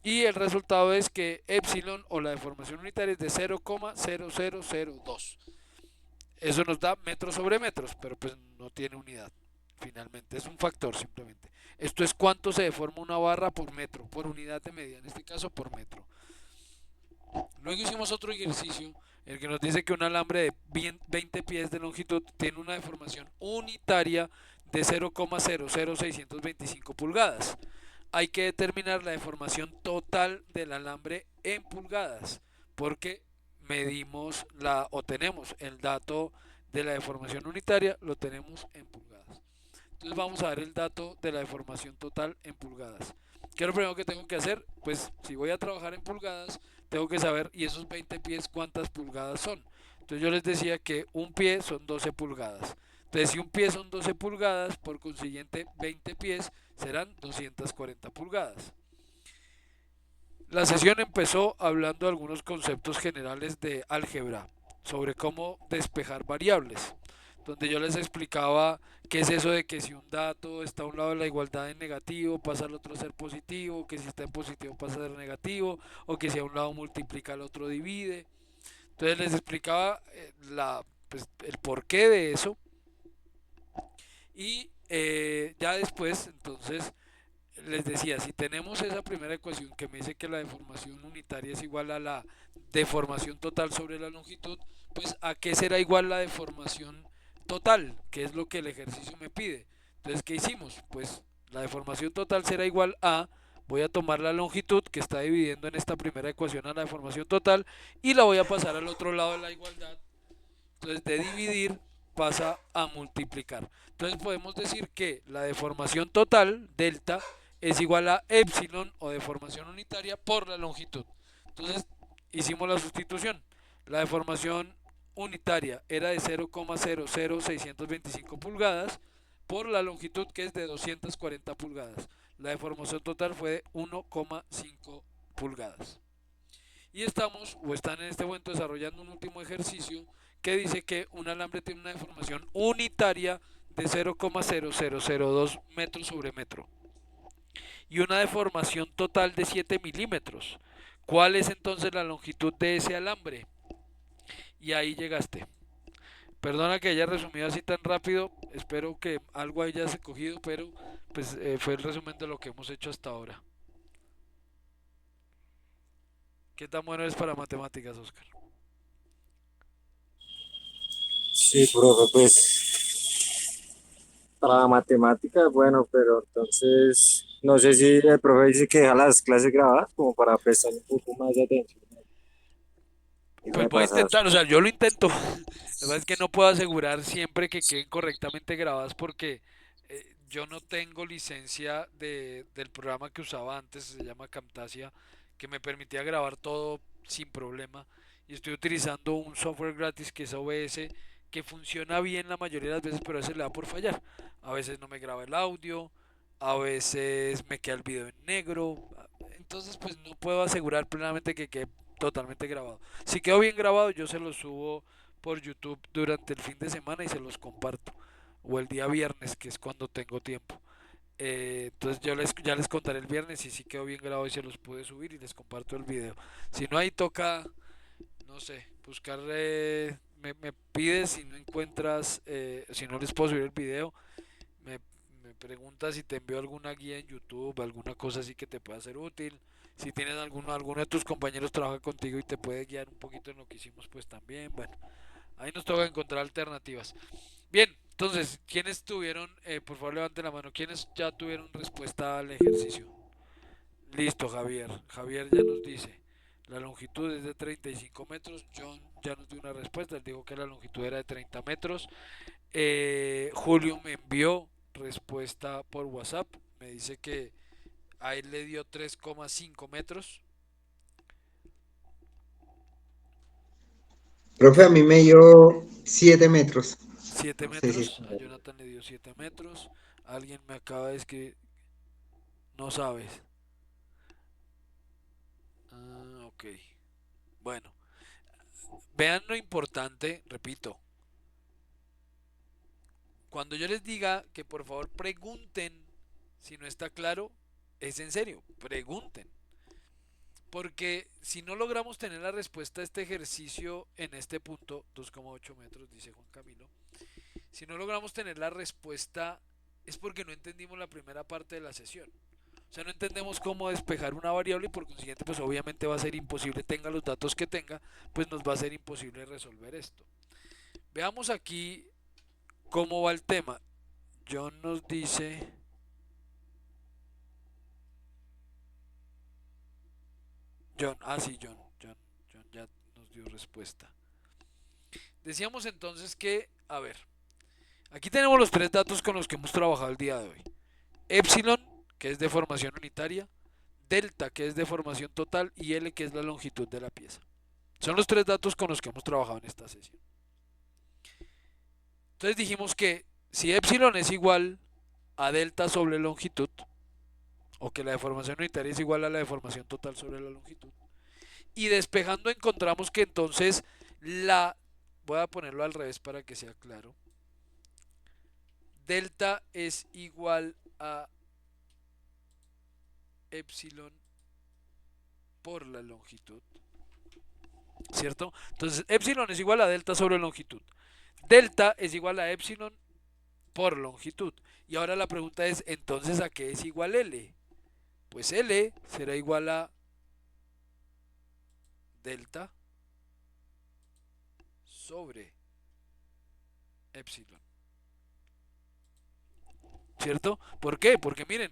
y el resultado es que epsilon o la deformación unitaria es de 0,0002. Eso nos da metros sobre metros, pero pues no tiene unidad. Finalmente es un factor simplemente. Esto es cuánto se deforma una barra por metro, por unidad de medida, en este caso por metro. Luego hicimos otro ejercicio, el que nos dice que un alambre de 20 pies de longitud tiene una deformación unitaria de 0,00625 pulgadas. Hay que determinar la deformación total del alambre en pulgadas, porque medimos o tenemos el dato de la deformación unitaria, lo tenemos en pulgadas. Entonces vamos a ver el dato de la deformación total en pulgadas. ¿Qué es lo primero que tengo que hacer? Pues si voy a trabajar en pulgadas, tengo que saber, y esos 20 pies, cuántas pulgadas son. Entonces yo les decía que un pie son 12 pulgadas. Entonces si un pie son 12 pulgadas, por consiguiente 20 pies serán 240 pulgadas. La sesión empezó hablando de algunos conceptos generales de álgebra, sobre cómo despejar variables, donde yo les explicaba qué es eso de que si un dato está a un lado de la igualdad en negativo pasa al otro a ser positivo, que si está en positivo pasa a ser negativo, o que si a un lado multiplica al otro divide. Entonces les explicaba pues, el porqué de eso, y ya después entonces les decía, si tenemos esa primera ecuación que me dice que la deformación unitaria es igual a la deformación total sobre la longitud, pues ¿a qué será igual la deformación total? Que es lo que el ejercicio me pide. Entonces, ¿qué hicimos? Pues la deformación total será igual a, voy a tomar la longitud que está dividiendo en esta primera ecuación a la deformación total y la voy a pasar al otro lado de la igualdad. Entonces, de dividir pasa a multiplicar. Entonces podemos decir que la deformación total, delta, es igual a epsilon o deformación unitaria por la longitud. Entonces hicimos la sustitución. La deformación unitaria era de 0,00625 pulgadas por la longitud que es de 240 pulgadas. La deformación total fue de 1,5 pulgadas. Y estamos o están en este momento desarrollando un último ejercicio que dice que un alambre tiene una deformación unitaria de 0,0002 metros sobre metro y una deformación total de 7 milímetros. ¿Cuál es entonces la longitud de ese alambre? Y ahí llegaste. Perdona que haya resumido así tan rápido, espero que algo hayas cogido, pero pues fue el resumen de lo que hemos hecho hasta ahora. ¿Qué tan bueno eres para matemáticas, Oscar? Sí, profe, pues para la matemática, bueno, pero entonces no sé si el profe dice que deja las clases grabadas como para prestar un poco más de atención y Pues voy a repasar. intentar, o sea, yo lo intento. Lo que pasa es que no puedo asegurar siempre que queden correctamente grabadas porque yo no tengo licencia del programa que usaba antes, se llama Camtasia, que me permitía grabar todo sin problema. Y estoy utilizando un software gratis que es OBS, que funciona bien la mayoría de las veces, pero a veces le da por fallar. A veces no me graba el audio, a veces me queda el video en negro. Entonces, pues no puedo asegurar plenamente que quede totalmente grabado. Si quedó bien grabado, yo se los subo por YouTube durante el fin de semana y se los comparto. O el día viernes, que es cuando tengo tiempo. Entonces ya les contaré el viernes si sí quedó bien grabado y se los pude subir y les comparto el video. Si no, ahí toca, no sé, buscar, me pides si no encuentras, si no les puedo subir el video, me, Me pregunta si te envió alguna guía en YouTube, alguna cosa así que te pueda ser útil. Si tienes alguno de tus compañeros trabaja contigo y te puede guiar un poquito en lo que hicimos, pues también. Bueno, ahí nos toca encontrar alternativas. Bien, entonces, ¿quiénes tuvieron, por favor levanten la mano, quiénes ya tuvieron respuesta al ejercicio? Listo, Javier. Javier ya nos dice, la longitud es de 35 metros. John ya nos dio una respuesta, él dijo que la longitud era de 30 metros. Julio me envió respuesta por WhatsApp, me dice que a él le dio 3,5 metros. Profe, a mí me dio 7 metros. 7 No sé si metros, a Jonathan le dio 7 metros. Alguien me acaba de escribir, no sabes. Ah, ok. Bueno, vean lo importante, repito. Cuando yo les diga que por favor pregunten si no está claro, es en serio, pregunten. Porque si no logramos tener la respuesta a este ejercicio en este punto, 2,8 metros, dice Juan Camilo, si no logramos tener la respuesta es porque no entendimos la primera parte de la sesión. O sea, no entendemos cómo despejar una variable y por consiguiente, pues obviamente va a ser imposible, tenga los datos que tenga, pues nos va a ser imposible resolver esto. Veamos aquí cómo va el tema. John nos dice... John, sí, John ya nos dio respuesta. Decíamos entonces que, a ver, aquí tenemos los tres datos con los que hemos trabajado el día de hoy. Epsilon, que es deformación unitaria, delta, que es deformación total, y L, que es la longitud de la pieza. Son los tres datos con los que hemos trabajado en esta sesión. Entonces dijimos que si epsilon es igual a delta sobre longitud, o que la deformación unitaria es igual a la deformación total sobre la longitud, y despejando encontramos que entonces voy a ponerlo al revés para que sea claro, delta es igual a epsilon por la longitud, ¿cierto? Entonces epsilon es igual a delta sobre longitud, delta es igual a epsilon por longitud, y ahora la pregunta es, entonces ¿a qué es igual L? Pues L será igual a delta sobre epsilon, ¿cierto? ¿Por qué? Porque miren,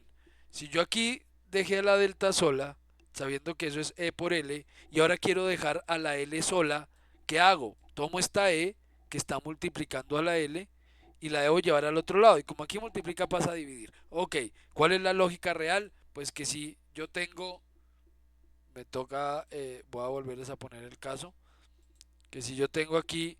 si yo aquí dejé la delta sola, sabiendo que eso es E por L, y ahora quiero dejar a la L sola, ¿qué hago? Tomo esta E que está multiplicando a la L y la debo llevar al otro lado. Y como aquí multiplica pasa a dividir. Ok, ¿cuál es la lógica real? Pues que si yo tengo, me toca, voy a volverles a poner el caso, que si yo tengo aquí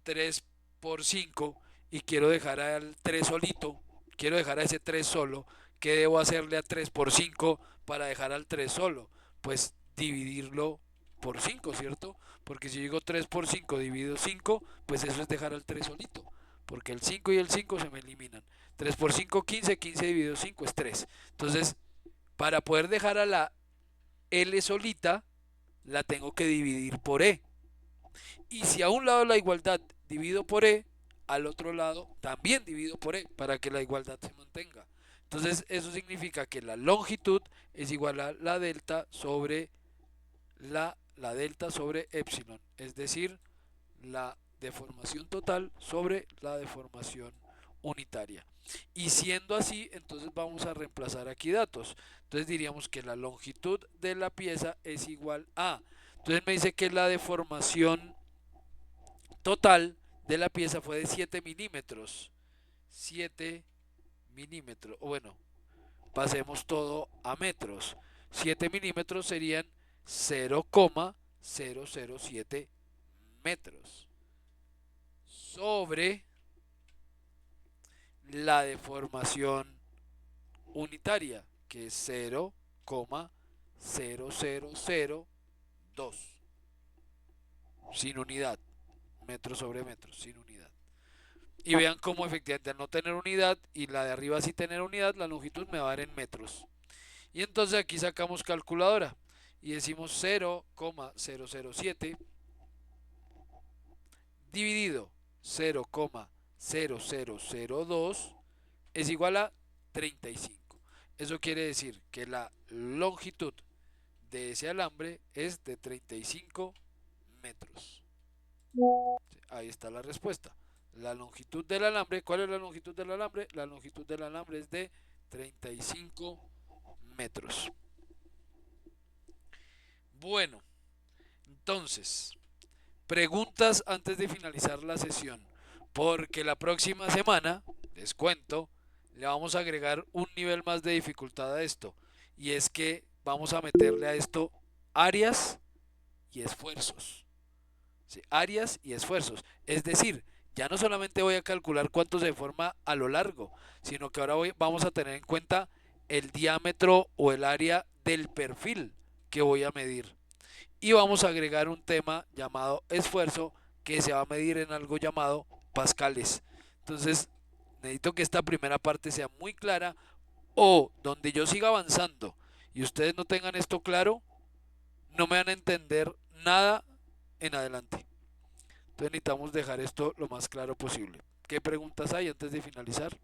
3 por 5 y quiero dejar al 3 solito, quiero dejar a ese 3 solo, ¿qué debo hacerle a 3 por 5 para dejar al 3 solo? Pues dividirlo por 5, ¿cierto? Porque si yo digo 3 por 5 dividido 5, pues eso es dejar al 3 solito, porque el 5 y el 5 se me eliminan. 3 por 5, 15, 15 dividido 5 es 3. Entonces, para poder dejar a la L solita, la tengo que dividir por E. Y si a un lado la igualdad divido por E, al otro lado también divido por E para que la igualdad se mantenga. Entonces eso significa que la longitud es igual a la delta sobre la delta sobre epsilon, es decir, la deformación total sobre la deformación unitaria. Y siendo así, entonces vamos a reemplazar aquí datos. Entonces diríamos que la longitud de la pieza es igual a... Entonces me dice que la deformación total de la pieza fue de 7 milímetros. 7 milímetros. O bueno, pasemos todo a metros. 7 milímetros serían 0,007 metros. Sobre la deformación unitaria, que es 0,0002. Sin unidad. Metro sobre metro, sin unidad. Y vean cómo efectivamente al no tener unidad y la de arriba sí tener unidad, la longitud me va a dar en metros. Y entonces aquí sacamos calculadora y decimos 0,007 dividido 0,0002 es igual a 35. Eso quiere decir que la longitud de ese alambre es de 35 metros. Ahí está la respuesta. La longitud del alambre, ¿cuál es la longitud del alambre? La longitud del alambre es de 35 metros. Bueno, entonces, preguntas antes de finalizar la sesión, porque la próxima semana, les cuento, le vamos a agregar un nivel más de dificultad a esto, y es que vamos a meterle a esto áreas y esfuerzos. ¿Sí? Áreas y esfuerzos. Es decir, ya no solamente voy a calcular cuánto se forma a lo largo, sino que ahora vamos a tener en cuenta el diámetro o el área del perfil que voy a medir. Y vamos a agregar un tema llamado esfuerzo que se va a medir en algo llamado pascales. Entonces, necesito que esta primera parte sea muy clara o donde yo siga avanzando y ustedes no tengan esto claro, no me van a entender nada en adelante. Entonces necesitamos dejar esto lo más claro posible. ¿Qué preguntas hay antes de finalizar?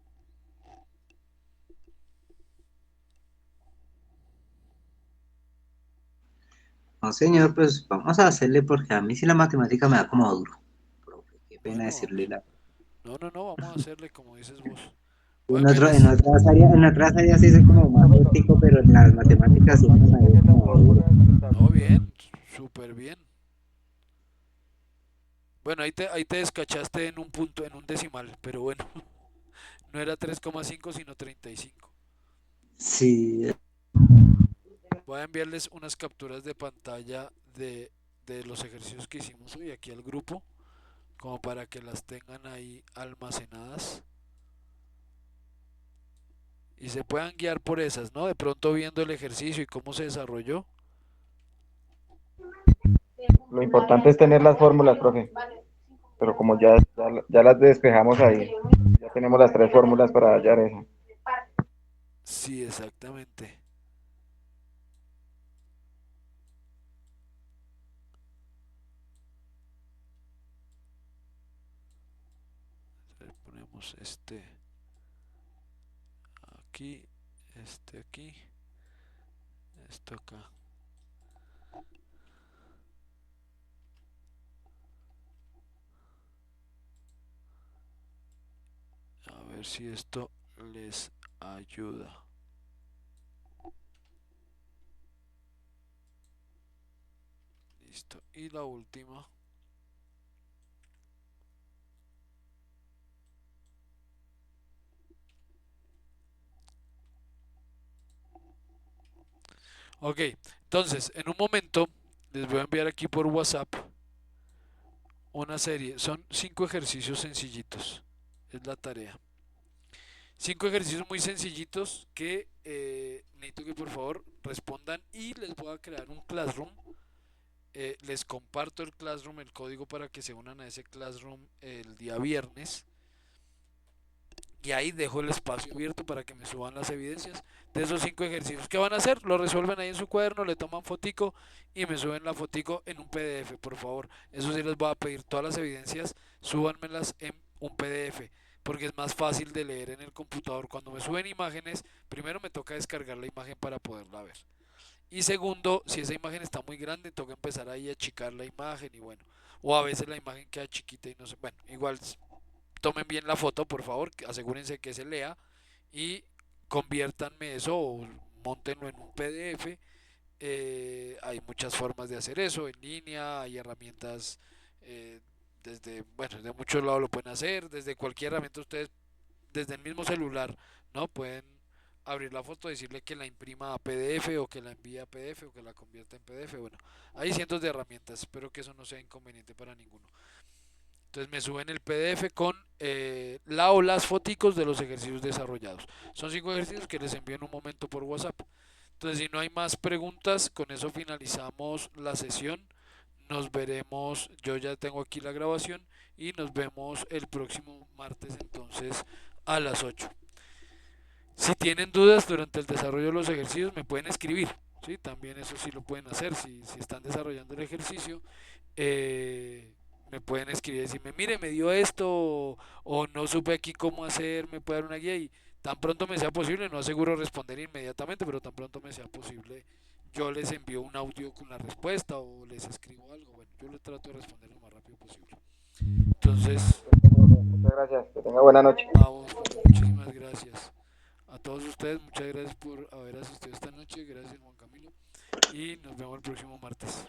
No, señor, pues vamos a hacerle porque a mí sí la matemática me da como duro. Profe, qué pena Bueno, decirle la... no, vamos a hacerle como dices vos. Voy a En otro, enviarles. en otras áreas sí soy como más práctico, pero en las matemáticas sí me da como duro. No, bien, súper bien. Bueno, ahí te descachaste en un punto, en un decimal, pero bueno, no era 3,5 sino 35. Sí, Voy a enviarles unas capturas de pantalla de los ejercicios que hicimos hoy aquí al grupo, como para que las tengan ahí almacenadas y se puedan guiar por esas, ¿no? De pronto viendo el ejercicio y cómo se desarrolló. Lo importante es tener las fórmulas, profe. Pero como ya las despejamos ahí, ya tenemos las tres fórmulas para hallar eso. Sí, exactamente. Ponemos aquí, aquí, esto acá. A ver si esto les ayuda. Listo. Y la última. Ok, entonces en un momento les voy a enviar aquí por WhatsApp una serie. Son 5 ejercicios sencillitos. Es la tarea. 5 ejercicios muy sencillitos que necesito que por favor respondan y les voy a crear un Classroom. Les comparto el Classroom, el código para que se unan a ese Classroom el día viernes. Y ahí dejo el espacio abierto para que me suban las evidencias de esos 5 ejercicios. ¿Qué van a hacer? Lo resuelven ahí en su cuaderno, le toman fotico y me suben la fotico en un PDF, por favor. Eso sí les voy a pedir todas las evidencias, súbanmelas en un PDF, porque es más fácil de leer en el computador. Cuando me suben imágenes, primero me toca descargar la imagen para poderla ver. Y segundo, si esa imagen está muy grande, toca empezar ahí a achicar la imagen y bueno, o a veces la imagen queda chiquita y no sé, bueno, igual tomen bien la foto, por favor, asegúrense que se lea y conviértanme eso o montenlo en un PDF. Hay muchas formas de hacer eso en línea, hay herramientas bueno, de muchos lados lo pueden hacer, desde cualquier herramienta ustedes, desde el mismo celular, ¿no? Pueden abrir la foto, decirle que la imprima a PDF o que la envíe a PDF o que la convierta en PDF. Bueno, hay cientos de herramientas, espero que eso no sea inconveniente para ninguno. Entonces me suben el PDF con la o las foticos de los ejercicios desarrollados. Son 5 ejercicios que les envío en un momento por WhatsApp. Entonces si no hay más preguntas, con eso finalizamos la sesión. Nos veremos, yo ya tengo aquí la grabación y nos vemos el próximo martes entonces a las 8. Si tienen dudas durante el desarrollo de los ejercicios me pueden escribir. ¿Sí? También eso sí lo pueden hacer si están desarrollando el ejercicio. Me pueden escribir y decirme, mire, me dio esto o no supe aquí cómo hacer, me puede dar una guía y Tan pronto me sea posible, no aseguro responder inmediatamente, pero tan pronto me sea posible, yo les envío un audio con la respuesta o les escribo algo. Bueno, yo le trato de responder lo más rápido posible. Entonces, Muchas gracias. Que tenga buena noche. vamos, bueno, muchísimas gracias a todos ustedes, muchas gracias por haber asistido esta noche, gracias Juan Camilo, y nos vemos el próximo martes.